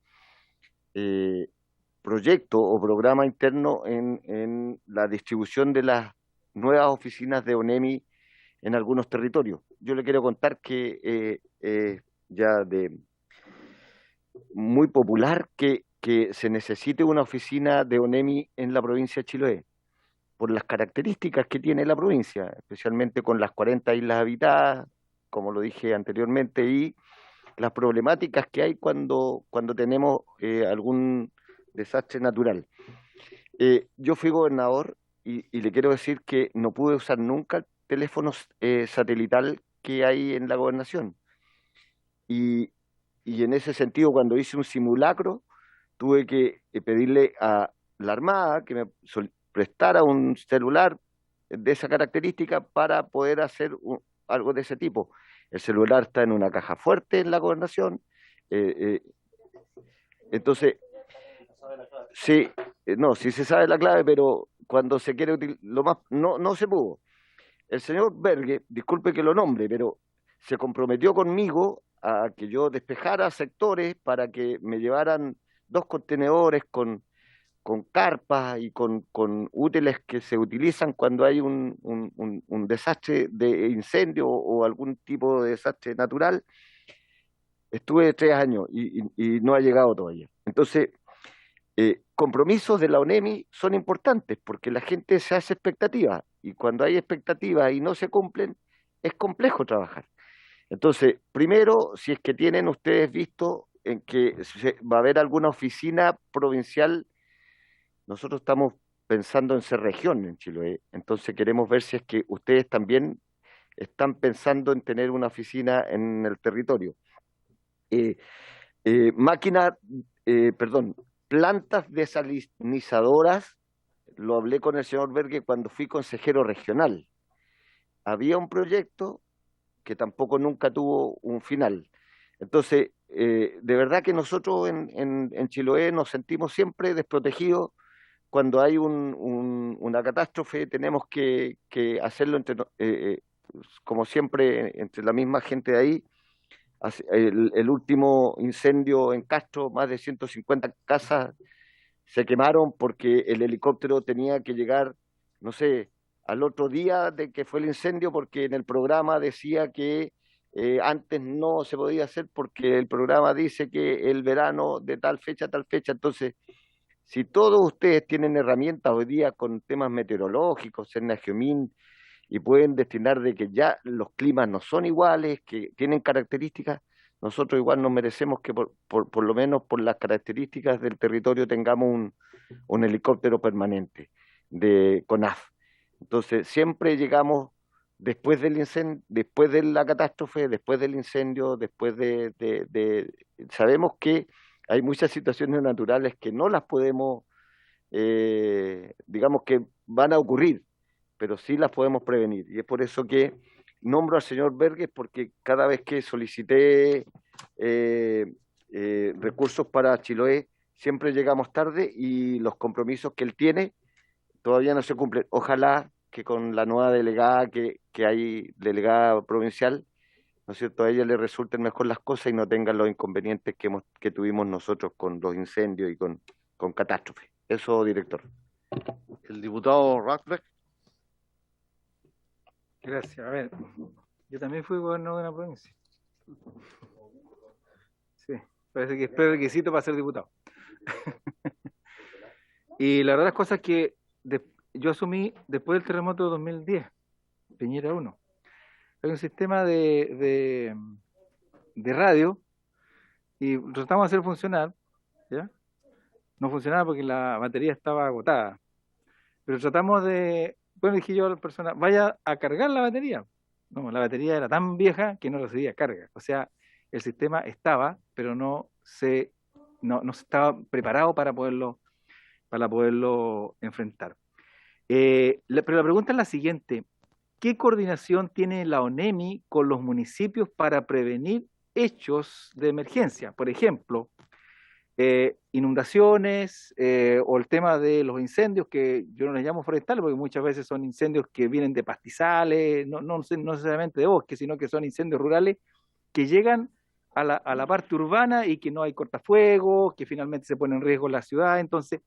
[SPEAKER 7] proyecto o programa interno en la distribución de las nuevas oficinas de ONEMI en algunos territorios. Yo le quiero contar que ya de muy popular que se necesite una oficina de ONEMI en la provincia de Chiloé, por las características que tiene la provincia, especialmente con las 40 islas habitadas, como lo dije anteriormente, y las problemáticas que hay cuando tenemos algún desastre natural. Yo fui gobernador y le quiero decir que no pude usar nunca teléfonos satelital que hay en la gobernación. Y en ese sentido, cuando hice un simulacro, tuve que pedirle a la Armada que me prestara un celular de esa característica para poder hacer algo de ese tipo. El celular está en una caja fuerte en la gobernación. Entonces, sí, no, sí se sabe la clave, pero cuando se quiere utilizar, no se pudo. El señor Berge, disculpe que lo nombre, pero se comprometió conmigo a que yo despejara sectores para que me llevaran 2 contenedores con carpas y con útiles que se utilizan cuando hay un desastre de incendio o algún tipo de desastre natural. Estuve 3 años y no ha llegado todavía. Entonces, compromisos de la ONEMI son importantes porque la gente se hace expectativas y cuando hay expectativas y no se cumplen, es complejo trabajar. Entonces, primero, si es que tienen ustedes visto en que va a haber alguna oficina provincial, nosotros estamos pensando en ser región en Chiloé, entonces queremos ver si es que ustedes también están pensando en tener una oficina en el territorio. Plantas desalinizadoras, lo hablé con el señor Berge cuando fui consejero regional. Había un proyecto que tampoco nunca tuvo un final. Entonces, de verdad que nosotros en Chiloé nos sentimos siempre desprotegidos. Cuando hay una catástrofe tenemos que hacerlo como siempre entre la misma gente de ahí. El último incendio en Castro, más de 150 casas se quemaron porque el helicóptero tenía que llegar, no sé, al otro día de que fue el incendio, porque en el programa decía que antes no se podía hacer porque el programa dice que el verano de tal fecha a tal fecha. Entonces, si todos ustedes tienen herramientas hoy día con temas meteorológicos, Cerna Geomín, y pueden destinar de que ya los climas no son iguales, que tienen características, nosotros igual nos merecemos que por lo menos por las características del territorio tengamos un helicóptero permanente de CONAF. Entonces siempre llegamos después del incendio, después de la catástrofe, después del incendio, después sabemos que hay muchas situaciones naturales que no las podemos, digamos que van a ocurrir, pero sí las podemos prevenir. Y es por eso que nombro al señor Berges, porque cada vez que solicité recursos para Chiloé, siempre llegamos tarde y los compromisos que él tiene todavía no se cumplen. Ojalá que con la nueva delegada que hay, delegada provincial, ¿no es cierto?, a ella le resulten mejor las cosas y no tengan los inconvenientes que tuvimos nosotros con los incendios y con catástrofes. Eso, director.
[SPEAKER 1] El diputado Radcliffe.
[SPEAKER 5] Gracias. A ver, yo también fui gobernador de una provincia. Sí, parece que es prerequisito para ser diputado. Y la verdad las cosas que yo asumí después del terremoto de 2010, Piñera 1. Hay un sistema de radio y tratamos de hacer funcionar, ¿ya? No funcionaba porque la batería estaba agotada. Pero tratamos bueno, dije yo a la persona, vaya a cargar la batería. No, la batería era tan vieja que no recibía carga. O sea, el sistema estaba, pero no estaba preparado para poderlo enfrentar. Pero la pregunta es la siguiente: ¿qué coordinación tiene la ONEMI con los municipios para prevenir hechos de emergencia? Por ejemplo, inundaciones o el tema de los incendios, que yo no les llamo forestales porque muchas veces son incendios que vienen de pastizales, no necesariamente de bosques, sino que son incendios rurales que llegan a la parte urbana y que no hay cortafuegos, que finalmente se pone en riesgo la ciudad. Entonces,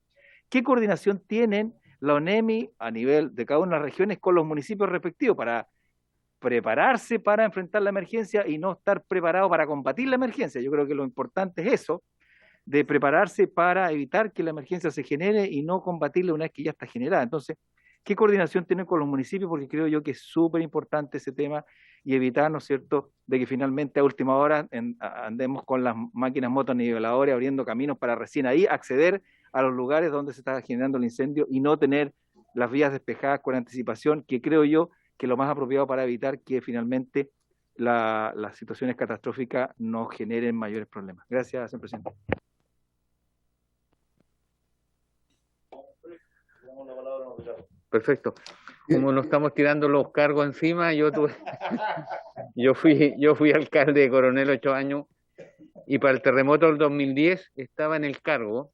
[SPEAKER 5] ¿qué coordinación tienen la ONEMI a nivel de cada una de las regiones con los municipios respectivos para prepararse para enfrentar la emergencia y no estar preparado para combatir la emergencia? Yo creo que lo importante es eso, de prepararse para evitar que la emergencia se genere y no combatirla una vez que ya está generada. Entonces, ¿qué coordinación tienen con los municipios? Porque creo yo que es súper importante ese tema y evitar, ¿no es cierto?, de que finalmente a última hora andemos con las máquinas motoniveladoras abriendo caminos para recién ahí acceder a los lugares donde se está generando el incendio y no tener las vías despejadas con anticipación, que creo yo que es lo más apropiado para evitar que finalmente las situaciones catastróficas no generen mayores problemas. Gracias, señor presidente.
[SPEAKER 8] Perfecto. Como nos estamos tirando los cargos encima, yo fui alcalde de Coronel 8 años y para el terremoto del 2010 estaba en el cargo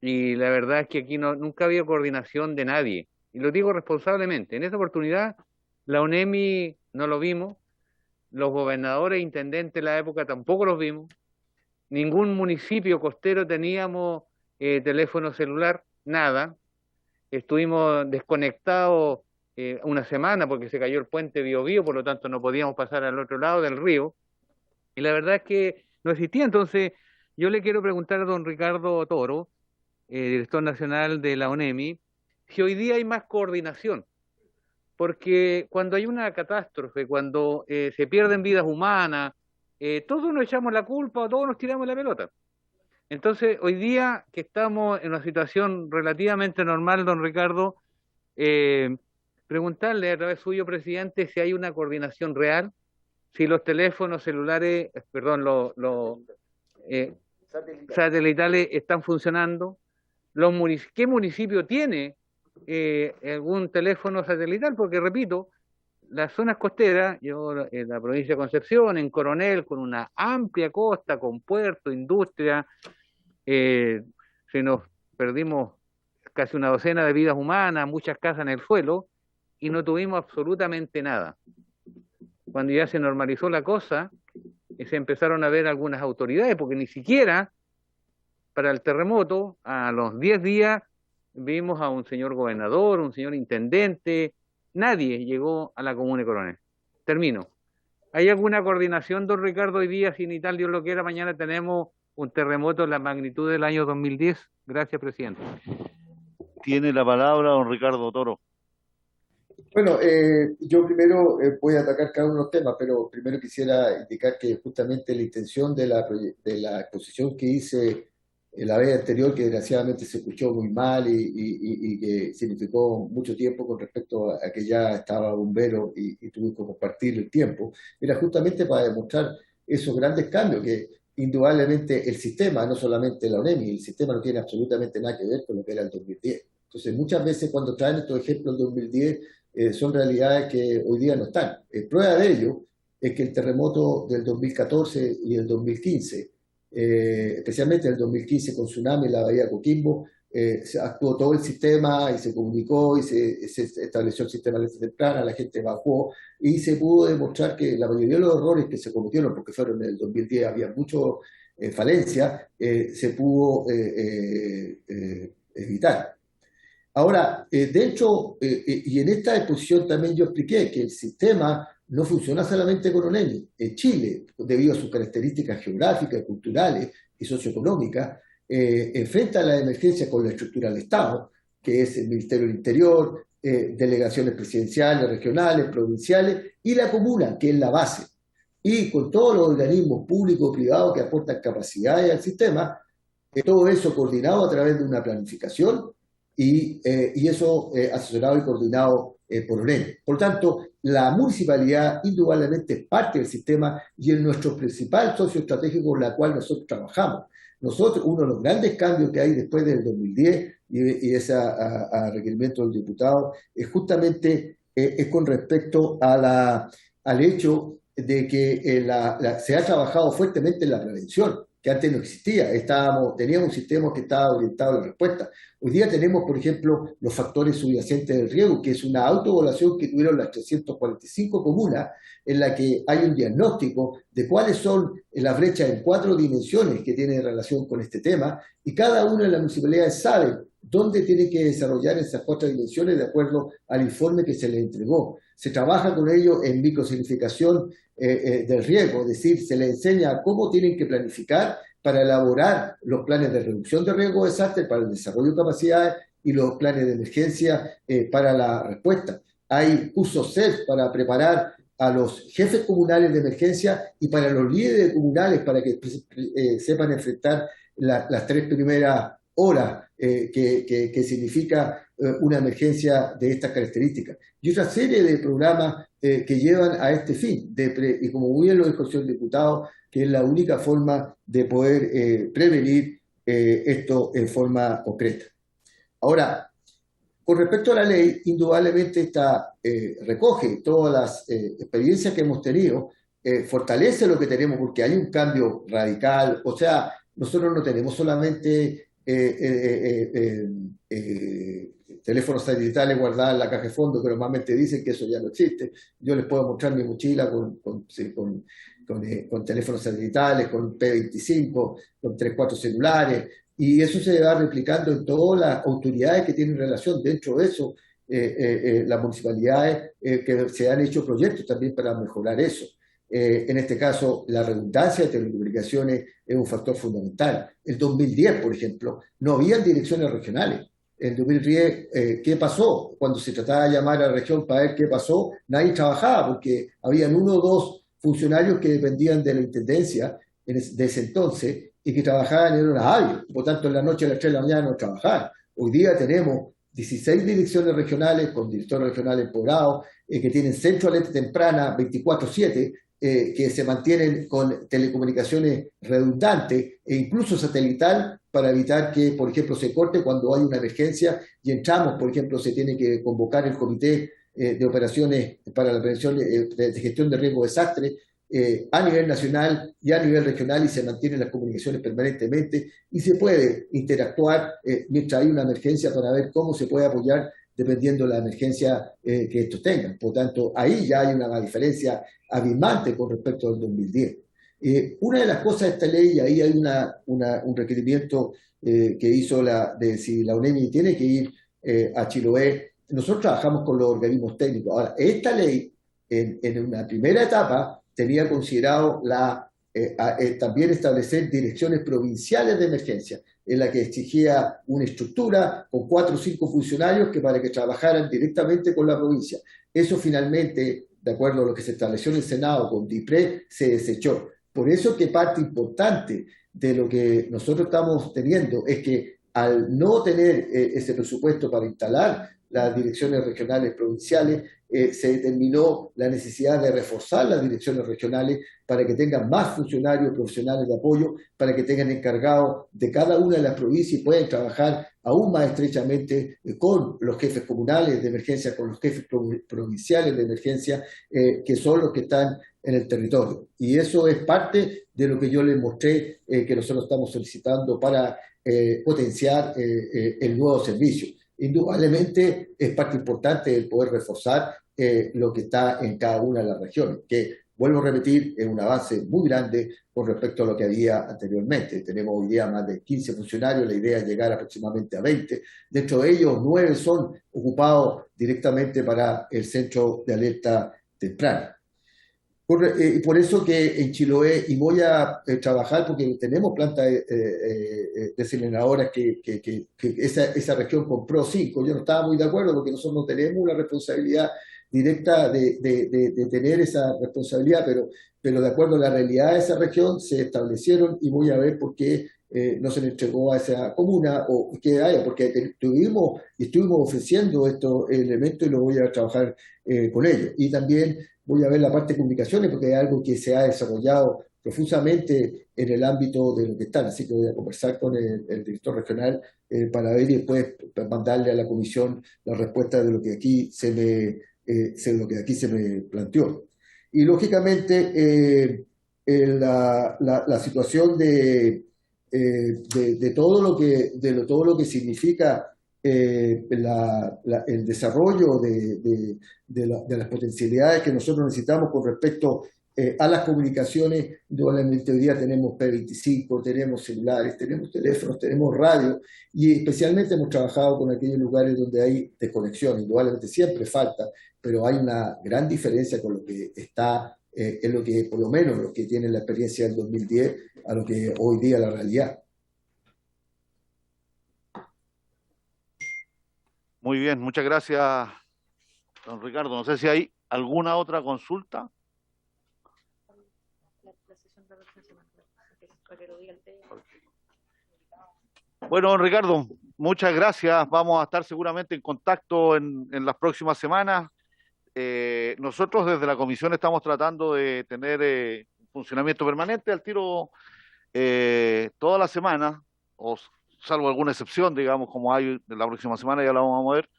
[SPEAKER 8] y la verdad es que aquí nunca había coordinación de nadie. Y lo digo responsablemente. En esa oportunidad la ONEMI no lo vimos, los gobernadores e intendentes de la época tampoco los vimos, ningún municipio costero teníamos teléfono celular, nada. Estuvimos desconectados una semana porque se cayó el puente Biobío, por lo tanto no podíamos pasar al otro lado del río. Y la verdad es que no existía. Entonces, yo le quiero preguntar a don Ricardo Toro, director nacional de la ONEMI, si hoy día hay más coordinación. Porque cuando hay una catástrofe, cuando se pierden vidas humanas, todos nos echamos la culpa o todos nos tiramos la pelota. Entonces, hoy día que estamos en una situación relativamente normal, don Ricardo, preguntarle a través suyo, presidente, si hay una coordinación real, si los teléfonos celulares, satelitales están funcionando, ¿qué municipio tiene algún teléfono satelital? Porque, repito, las zonas costeras, yo en la provincia de Concepción, en Coronel, con una amplia costa, con puerto, industria, nos perdimos casi una docena de vidas humanas, muchas casas en el suelo, y no tuvimos absolutamente nada. Cuando ya se normalizó la cosa, se empezaron a ver algunas autoridades, porque ni siquiera para el terremoto, a los 10 días, vimos a un señor gobernador, un señor intendente, nadie llegó a la comuna de Coronel. Termino. ¿Hay alguna coordinación, don Ricardo, hoy día, si ni tal Dios lo quiera, mañana tenemos un terremoto en la magnitud del año 2010? Gracias, presidente.
[SPEAKER 1] Tiene la palabra don Ricardo Toro.
[SPEAKER 6] Bueno, yo primero voy a atacar cada uno de los temas, pero primero quisiera indicar que justamente la intención de la exposición que hice la vez anterior, que desgraciadamente se escuchó muy mal y que significó mucho tiempo con respecto a que ya estaba bombero y tuve que compartir el tiempo, era justamente para demostrar esos grandes cambios que indudablemente el sistema, no solamente la ONEMI, el sistema no tiene absolutamente nada que ver con lo que era el 2010. Entonces, muchas veces cuando traen estos ejemplos del 2010, son realidades que hoy día no están. Prueba de ello es que el terremoto del 2014 y el 2015, especialmente el 2015 con tsunami en la bahía de Coquimbo, se actuó todo el sistema y se comunicó y se estableció el sistema de alerta temprana, la gente bajó y se pudo demostrar que la mayoría de los errores que se cometieron, porque fueron en el 2010, había mucho falencia, se pudo evitar. Ahora, de hecho, y en esta exposición también yo expliqué que el sistema no funciona solamente con ONEMI. En Chile, debido a sus características geográficas, culturales y socioeconómicas, enfrenta la emergencia con la estructura del Estado, que es el Ministerio del Interior, delegaciones presidenciales, regionales, provinciales, y la comuna, que es la base. Y con todos los organismos públicos y privados que aportan capacidades al sistema, todo eso coordinado a través de una planificación, y eso asesorado y coordinado por ONEMI. Por lo tanto, la municipalidad indudablemente es parte del sistema y es nuestro principal socio estratégico con el cual nosotros trabajamos. Nosotros, uno de los grandes cambios que hay después del 2010 y ese requerimiento del diputado es justamente es con respecto a al hecho de que se ha trabajado fuertemente en la prevención, que antes no existía. Teníamos un sistema que estaba orientado a la respuesta. Hoy día tenemos, por ejemplo, los factores subyacentes del riesgo, que es una autoevaluación que tuvieron las 345 comunas, en la que hay un diagnóstico de cuáles son las brechas en 4 dimensiones que tienen relación con este tema, y cada una de las municipalidades sabe dónde tiene que desarrollar esas 4 dimensiones de acuerdo al informe que se le entregó. Se trabaja con ello en microsignificación del riesgo, es decir, se les enseña cómo tienen que planificar para elaborar los planes de reducción de riesgo de desastre, para el desarrollo de capacidades y los planes de emergencia para la respuesta. Hay cursos CEF para preparar a los jefes comunales de emergencia y para los líderes comunales para que sepan enfrentar las 3 primeras horas que significa una emergencia de estas características. Y otra serie de programas que llevan a este fin, y como muy bien lo dijo el señor diputado, que es la única forma de poder prevenir esto en forma concreta. Ahora, con respecto a la ley, indudablemente esta recoge todas las experiencias que hemos tenido, fortalece lo que tenemos porque hay un cambio radical. O sea, nosotros no tenemos solamente teléfonos satelitales guardados en la caja de fondo, que normalmente dicen que eso ya no existe. Yo les puedo mostrar mi mochila con teléfonos satelitales, con P25, con 3-4 celulares, y eso se va replicando en todas las autoridades que tienen relación. Dentro de eso, las municipalidades que se han hecho proyectos también para mejorar eso. En este caso, la redundancia de telecomunicaciones es un factor fundamental. En 2010, por ejemplo, no había direcciones regionales. En 2010, ¿qué pasó? Cuando se trataba de llamar a la región para ver qué pasó, nadie trabajaba porque habían 1 o 2 funcionarios que dependían de la intendencia de ese entonces y que trabajaban en una área. Por tanto, en la noche a las 3 de la mañana no trabajaban. Hoy día tenemos 16 direcciones regionales con directores regionales empoderados que tienen centro de alerta temprana 24/7, que se mantienen con telecomunicaciones redundantes e incluso satelital para evitar que, por ejemplo, se corte cuando hay una emergencia y entramos, por ejemplo, se tiene que convocar el comité de operaciones para la prevención de gestión de riesgo de desastre a nivel nacional y a nivel regional, y se mantienen las comunicaciones permanentemente y se puede interactuar mientras hay una emergencia para ver cómo se puede apoyar dependiendo de la emergencia que estos tengan. Por tanto, ahí ya hay una diferencia abismante con respecto al 2010. Una de las cosas de esta ley, y ahí hay un requerimiento que hizo de si la UNEMI tiene que ir a Chiloé. Nosotros trabajamos con los organismos técnicos. Ahora, esta ley, en una primera etapa, tenía considerado también establecer direcciones provinciales de emergencia, en la que exigía una estructura con 4 o 5 funcionarios para que trabajaran directamente con la provincia. Eso finalmente, de acuerdo a lo que se estableció en el Senado con DIPRE, se desechó. Por eso que parte importante de lo que nosotros estamos teniendo es que al no tener ese presupuesto para instalar las direcciones regionales provinciales, se determinó la necesidad de reforzar las direcciones regionales para que tengan más funcionarios profesionales de apoyo, para que tengan encargados de cada una de las provincias y puedan trabajar aún más estrechamente con los jefes comunales de emergencia, con los jefes provinciales de emergencia, que son los que están en el territorio. Y eso es parte de lo que yo les mostré que nosotros estamos solicitando para potenciar el nuevo servicio. Indudablemente es parte importante el poder reforzar lo que está en cada una de las regiones, que, vuelvo a repetir, es un avance muy grande con respecto a lo que había anteriormente. Tenemos hoy día más de 15 funcionarios, la idea es llegar aproximadamente a 20. Dentro de ellos, 9 son ocupados directamente para el centro de alerta temprana. Por eso que en Chiloé, y voy a trabajar porque tenemos plantas desalinadoras que esa región compró 5. Yo no estaba muy de acuerdo porque nosotros no tenemos una responsabilidad directa de tener esa responsabilidad, pero de acuerdo a la realidad de esa región se establecieron, y voy a ver por qué no se le entregó a esa comuna o qué haya, porque estuvimos ofreciendo estos elementos y lo voy a trabajar con ellos. Y también voy a ver la parte de comunicaciones porque es algo que se ha desarrollado profusamente en el ámbito de lo que están, así que voy a conversar con el director regional para ver y después mandarle a la comisión la respuesta de lo que aquí se me planteó. Y lógicamente la situación de todo lo que significa el desarrollo de las potencialidades que nosotros necesitamos con respecto a las comunicaciones. Indudablemente hoy día tenemos P25, tenemos celulares, tenemos teléfonos, tenemos radio, y especialmente hemos trabajado con aquellos lugares donde hay desconexión. Indudablemente siempre falta, pero hay una gran diferencia con lo que está en lo que, por lo menos, lo que tiene la experiencia del 2010 a lo que hoy día la realidad.
[SPEAKER 1] Muy bien, muchas gracias, don Ricardo. No sé si hay alguna otra consulta. Bueno, don Ricardo, muchas gracias. Vamos a estar seguramente en contacto en las próximas semanas. Nosotros desde la comisión estamos tratando de tener funcionamiento permanente al tiro toda la semana, salvo alguna excepción, digamos, como hay de la próxima semana, ya la vamos a mover.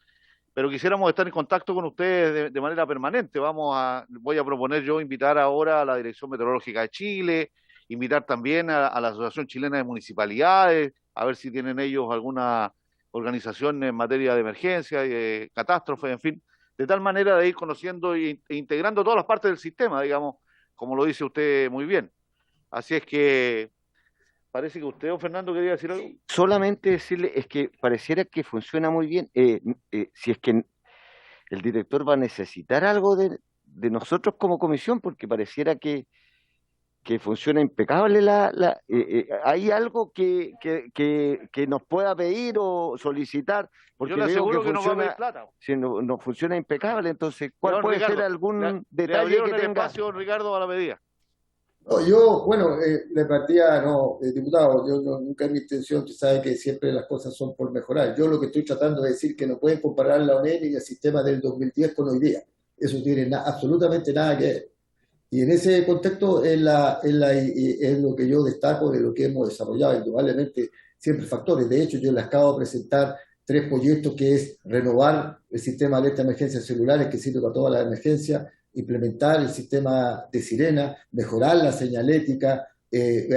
[SPEAKER 1] Pero quisiéramos estar en contacto con ustedes de manera permanente. Voy a proponer yo invitar ahora a la Dirección Meteorológica de Chile, invitar también a la Asociación Chilena de Municipalidades, a ver si tienen ellos alguna organización en materia de emergencia y de catástrofe, en fin, de tal manera de ir conociendo e integrando todas las partes del sistema, digamos, como lo dice usted muy bien. Así es que parece que usted, don Fernando, quería decir algo.
[SPEAKER 7] Solamente decirle, es que pareciera que funciona muy bien. Si es que el director va a necesitar algo de nosotros como comisión, porque pareciera que funciona impecable ¿hay algo que nos pueda pedir o solicitar? Porque
[SPEAKER 1] Yo le
[SPEAKER 7] veo
[SPEAKER 1] aseguro que no va a
[SPEAKER 7] funciona,
[SPEAKER 1] pedir plata.
[SPEAKER 7] si no funciona impecable, entonces, ¿cuál
[SPEAKER 1] Don
[SPEAKER 7] puede
[SPEAKER 1] Ricardo,
[SPEAKER 7] ser algún
[SPEAKER 1] le
[SPEAKER 7] detalle
[SPEAKER 1] abrieron
[SPEAKER 7] que
[SPEAKER 1] el
[SPEAKER 7] tenga?
[SPEAKER 1] espacio, don Ricardo, a la medida.
[SPEAKER 6] No, yo, bueno, de partida, no, diputado, nunca es mi intención, tú sabes que siempre las cosas son por mejorar. Yo lo que estoy tratando de decir es que no pueden comparar la ONEMI y el sistema del 2010 con hoy día. Eso tiene absolutamente nada que ver. Y en ese contexto es lo que yo destaco de lo que hemos desarrollado, indudablemente siempre factores. De hecho, yo les acabo de presentar 3 proyectos, que es renovar el sistema de alerta de emergencias celulares que sirve para todas las emergencias, implementar el sistema de sirena, mejorar la señalética.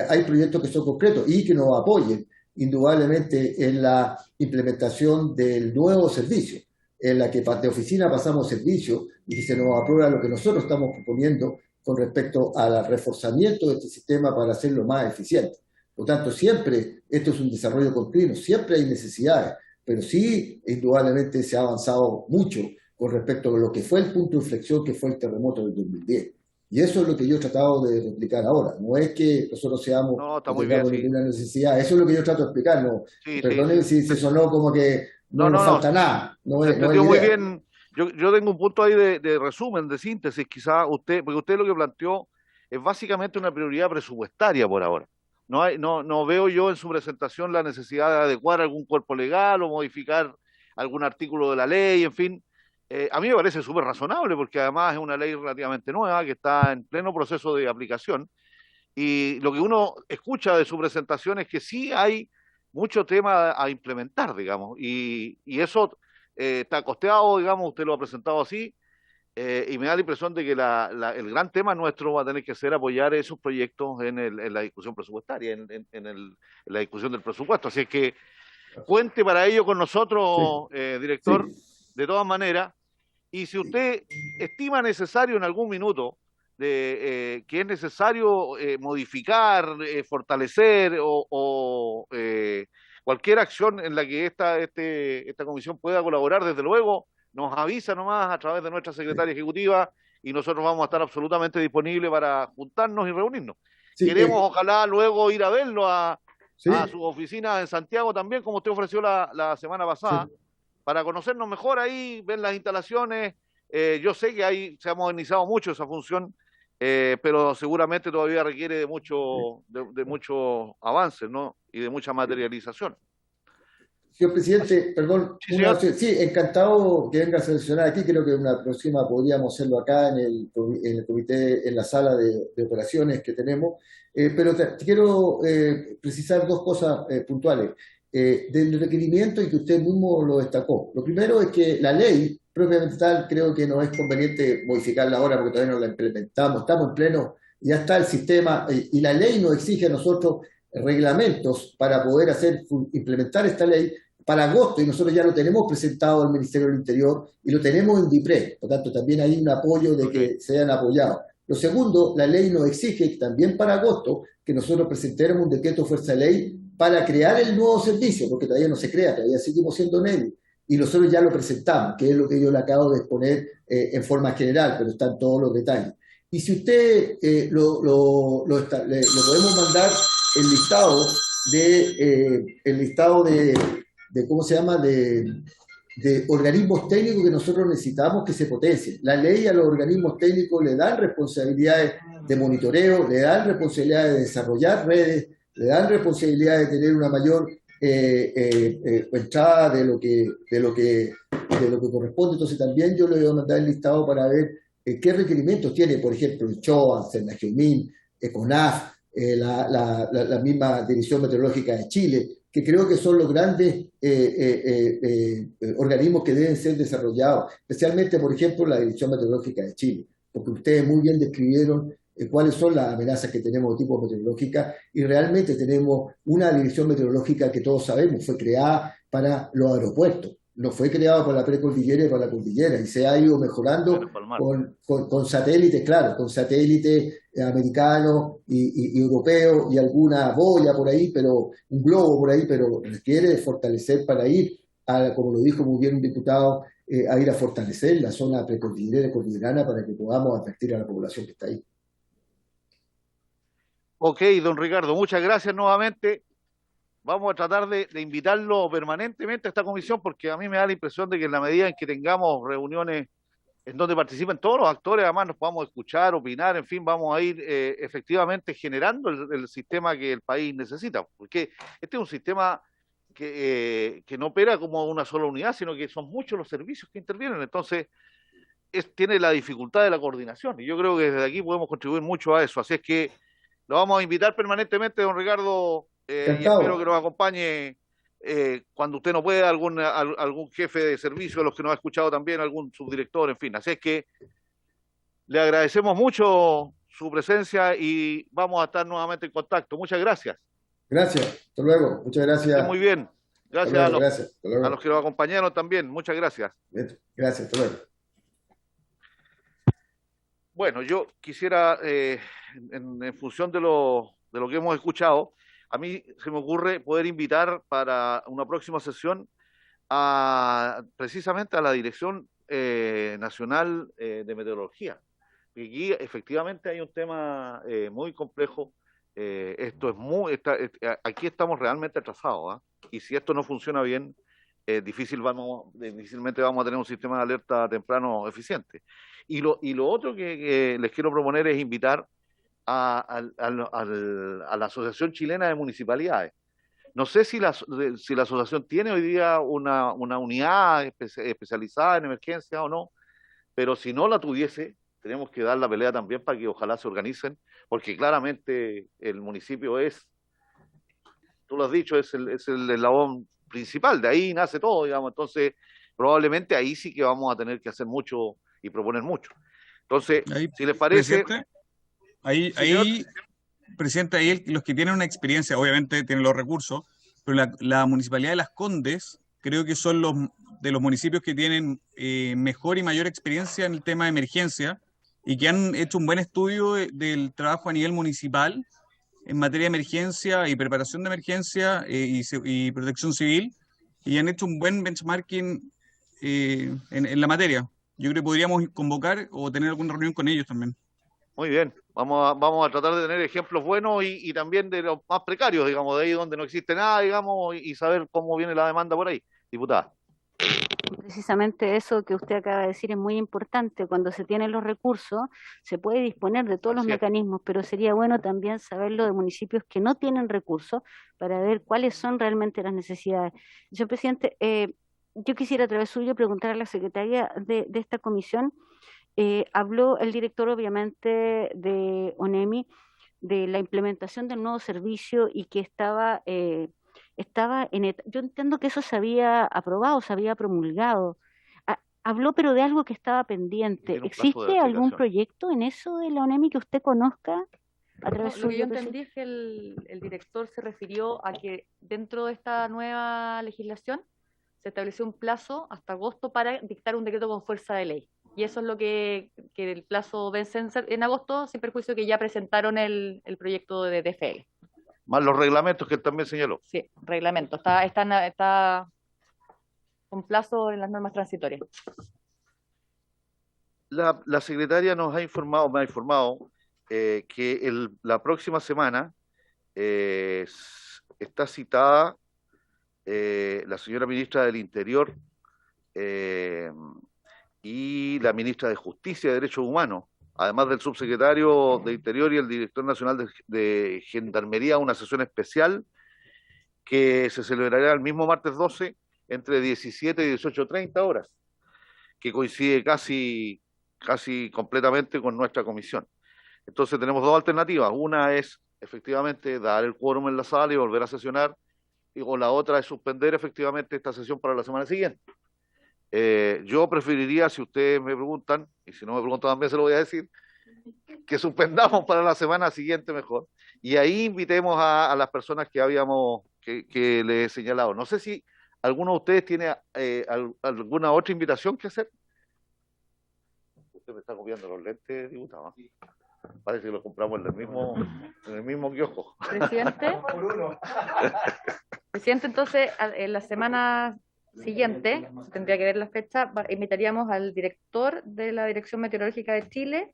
[SPEAKER 6] Hay proyectos que son concretos y que nos apoyen indudablemente en la implementación del nuevo servicio, en la que de oficina pasamos servicio y que se nos aprueba lo que nosotros estamos proponiendo con respecto al reforzamiento de este sistema para hacerlo más eficiente. Por tanto, siempre esto es un desarrollo continuo, siempre hay necesidades, pero sí, indudablemente se ha avanzado mucho con respecto a lo que fue el punto de inflexión que fue el terremoto del 2010. Y eso es lo que yo he tratado de explicar ahora. No es que nosotros seamos,
[SPEAKER 1] No, está muy bien, sí.
[SPEAKER 6] ninguna necesidad. Eso es lo que yo trato de explicar. No,
[SPEAKER 1] Sí,
[SPEAKER 6] perdónenme
[SPEAKER 1] sí.
[SPEAKER 6] si se sonó como que no nos falta nada. No
[SPEAKER 1] Se
[SPEAKER 6] es la
[SPEAKER 1] entendió muy
[SPEAKER 6] idea.
[SPEAKER 1] bien. Yo tengo un punto ahí de resumen, de síntesis, quizá porque usted lo que planteó es básicamente una prioridad presupuestaria por ahora. No veo yo en su presentación la necesidad de adecuar algún cuerpo legal o modificar algún artículo de la ley, en fin. A mí me parece súper razonable porque además es una ley relativamente nueva que está en pleno proceso de aplicación y lo que uno escucha de su presentación es que sí hay mucho tema a implementar, digamos, y eso está costeado, digamos, usted lo ha presentado así, y me da la impresión de que el gran tema nuestro va a tener que ser apoyar esos proyectos en la discusión presupuestaria, en la discusión del presupuesto. Así es que cuente para ello con nosotros, director, de todas maneras. Y si usted estima necesario en algún minuto que es necesario modificar, fortalecer o cualquier acción en la que esta comisión pueda colaborar, desde luego, nos avisa nomás a través de nuestra secretaria ejecutiva y nosotros vamos a estar absolutamente disponibles para juntarnos y reunirnos.
[SPEAKER 6] Sí,
[SPEAKER 1] Queremos, ojalá, luego ir a verlo a
[SPEAKER 6] sí,
[SPEAKER 1] su oficina en Santiago también, como usted ofreció la semana pasada,
[SPEAKER 6] sí.
[SPEAKER 1] para conocernos mejor ahí, ver las instalaciones. Yo sé que ahí se ha modernizado mucho esa función, pero seguramente todavía requiere de mucho avance, ¿no? Y de mucha materialización.
[SPEAKER 6] Señor presidente, perdón,
[SPEAKER 1] Sí, señor.
[SPEAKER 6] sí, encantado que venga a seleccionar aquí. Creo que una próxima podríamos hacerlo acá en el comité, en la sala de operaciones que tenemos. Pero te quiero precisar 2 cosas puntuales del requerimiento y que usted mismo lo destacó. Lo primero es que la ley propiamente tal, creo que no es conveniente modificarla ahora porque todavía no la implementamos. Estamos en pleno, ya está el sistema y la ley nos exige a nosotros reglamentos para poder implementar esta ley para agosto, y nosotros ya lo tenemos presentado al Ministerio del Interior y lo tenemos en DIPRE, por tanto también hay un apoyo de que sean apoyados. Lo segundo, la ley nos exige también para agosto que nosotros presentemos un decreto fuerza de ley para crear el nuevo servicio, porque todavía no se crea, todavía seguimos siendo NEMI, y nosotros ya lo presentamos, que es lo que yo le acabo de exponer en forma general, pero están todos los detalles. Y si usted le podemos mandar el listado de ¿cómo se llama?, de organismos técnicos que nosotros necesitamos que se potencien. La ley a los organismos técnicos le dan responsabilidades de monitoreo, le dan responsabilidades de desarrollar redes, le dan responsabilidades de tener una mayor entrada de lo que corresponde. Entonces también yo le voy a mandar el listado para ver qué requerimientos tiene, por ejemplo, el CHOA, Senageomin, ECONAF, la misma Dirección Meteorológica de Chile, que creo que son los grandes organismos que deben ser desarrollados, especialmente, por ejemplo, la Dirección Meteorológica de Chile, porque ustedes muy bien describieron cuáles son las amenazas que tenemos de tipo meteorológica, y realmente tenemos una dirección meteorológica que todos sabemos fue creada para los aeropuertos, no fue creada para la precordillera y para la cordillera, y se ha ido mejorando con satélites, claro, con satélites americanos y europeos y alguna boya por ahí, pero un globo por ahí, pero requiere fortalecer para ir, como lo dijo muy bien un diputado, a ir a fortalecer la zona precordillerana y cordillerana para que podamos advertir a la población que está ahí.
[SPEAKER 1] Ok, don Ricardo, muchas gracias nuevamente. Vamos a tratar de invitarlo permanentemente a esta comisión, porque a mí me da la impresión de que en la medida en que tengamos reuniones en donde participen todos los actores, además nos podamos escuchar, opinar, en fin, vamos a ir efectivamente generando el sistema que el país necesita, porque este es un sistema que no opera como una sola unidad, sino que son muchos los servicios que intervienen, entonces tiene la dificultad de la coordinación, y yo creo que desde aquí podemos contribuir mucho a eso, así es que lo vamos a invitar permanentemente, don Ricardo, y espero que nos acompañe cuando usted no pueda, algún jefe de servicio de los que nos ha escuchado también, algún subdirector, en fin. Así es que le agradecemos mucho su presencia y vamos a estar nuevamente en contacto. Muchas gracias.
[SPEAKER 6] Gracias, hasta luego. Muchas gracias.
[SPEAKER 1] Muy bien. Gracias a los que nos acompañaron también. Muchas gracias.
[SPEAKER 6] Gracias, hasta luego.
[SPEAKER 1] Bueno, yo quisiera, en función de lo que hemos escuchado, a mí se me ocurre poder invitar para una próxima sesión precisamente a la Dirección Nacional de Meteorología. Y aquí efectivamente hay un tema muy complejo. Aquí estamos realmente atrasados, y si esto no funciona bien, difícilmente vamos a tener un sistema de alerta temprano eficiente. Y lo otro que les quiero proponer es invitar a la Asociación Chilena de Municipalidades. No sé si la asociación tiene hoy día una unidad especializada en emergencia o no, pero si no la tuviese, tenemos que dar la pelea también para que ojalá se organicen, porque claramente el municipio tú lo has dicho, es el eslabón principal, de ahí nace todo, digamos, entonces probablemente ahí sí que vamos a tener que hacer mucho y proponer mucho. Entonces, si les parece...
[SPEAKER 9] Presidente, ahí los que tienen una experiencia, obviamente tienen los recursos, pero la Municipalidad de Las Condes creo que son de los municipios que tienen mejor y mayor experiencia en el tema de emergencia y que han hecho un buen estudio del trabajo a nivel municipal en materia de emergencia y preparación de emergencia y protección civil, y han hecho un buen benchmarking en la materia. Yo creo que podríamos convocar o tener alguna reunión con ellos también.
[SPEAKER 1] Muy bien, vamos a tratar de tener ejemplos buenos y también de los más precarios, digamos, de ahí donde no existe nada, digamos, y saber cómo viene la demanda por ahí. Diputada.
[SPEAKER 4] Precisamente eso que usted acaba de decir es muy importante. Cuando se tienen los recursos, se puede disponer de todos los mecanismos, pero sería bueno también saberlo de municipios que no tienen recursos para ver cuáles son realmente las necesidades. Señor presidente, yo quisiera a través suyo preguntar a la secretaria de esta comisión. Habló el director, obviamente, de ONEMI, de la implementación del nuevo servicio y que estaba yo entiendo que eso se había aprobado, se había promulgado. Habló, pero de algo que estaba pendiente. ¿Existe algún proyecto en eso de la ONEMI que usted conozca?
[SPEAKER 2] Lo que yo entendí es que el director se refirió a que dentro de esta nueva legislación se estableció un plazo hasta agosto para dictar un decreto con fuerza de ley. Y eso es lo que el plazo vence en agosto, sin perjuicio que ya presentaron el proyecto de DFL.
[SPEAKER 1] Más los reglamentos que él también señaló.
[SPEAKER 2] Sí, reglamento. Está con plazo en las normas transitorias.
[SPEAKER 1] La secretaria me ha informado que la próxima semana está citada la señora ministra del Interior y la ministra de Justicia y Derechos Humanos, además del subsecretario de Interior y el director nacional de Gendarmería, una sesión especial que se celebrará el mismo martes 12 entre 17 y 18:30 horas, que coincide casi completamente con nuestra comisión. Entonces tenemos dos alternativas. Una es efectivamente dar el quórum en la sala y volver a sesionar, o la otra es suspender efectivamente esta sesión para la semana siguiente. Yo preferiría, si ustedes me preguntan, y si no me preguntan también se lo voy a decir, que suspendamos para la semana siguiente mejor, y ahí invitemos a las personas que que les he señalado. No sé si alguno de ustedes tiene alguna otra invitación que hacer. Usted me está copiando los lentes, diputado. Parece que los compramos en el mismo kiosco.
[SPEAKER 2] Presidente. Presidente, entonces, en la semana siguiente, tendría que ver la fecha, invitaríamos al director de la Dirección Meteorológica de Chile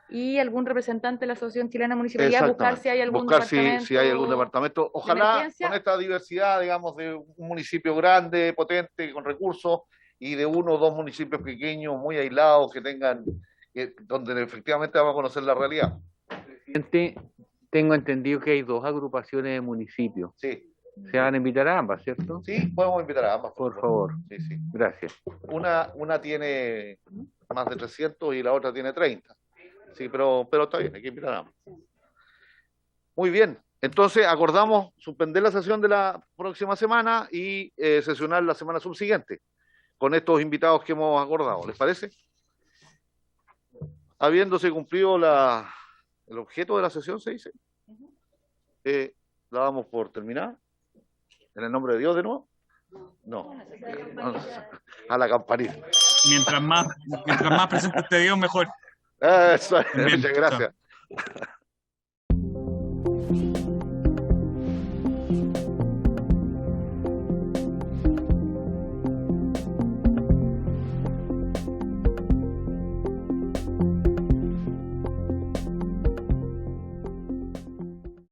[SPEAKER 2] y algún representante de la Asociación Chilena de Municipalidad, buscar si hay algún departamento.
[SPEAKER 1] Si hay algún departamento. Ojalá con esta diversidad, digamos, de un municipio grande, potente, con recursos, y de uno o dos municipios pequeños, muy aislados, que tengan, donde efectivamente vamos a conocer la realidad.
[SPEAKER 8] Presidente, tengo entendido que hay dos agrupaciones de municipios.
[SPEAKER 1] Sí.
[SPEAKER 8] Se van a invitar a ambas, ¿cierto?
[SPEAKER 1] Sí, podemos invitar a ambas.
[SPEAKER 8] Por favor.
[SPEAKER 1] Sí, sí.
[SPEAKER 8] Gracias.
[SPEAKER 1] Una tiene más de 300 y la otra tiene 30. Sí, pero está bien, hay que invitar a ambas. Muy bien. Entonces acordamos suspender la sesión de la próxima semana y sesionar la semana subsiguiente con estos invitados que hemos acordado. ¿Les parece? Habiéndose cumplido el objeto de la sesión, se dice, la damos por terminada. ¿En el nombre de Dios de nuevo? No. A la campanita.
[SPEAKER 9] Mientras más presente esté Dios, mejor.
[SPEAKER 1] Eso,
[SPEAKER 9] Bien,
[SPEAKER 1] muchas gracias.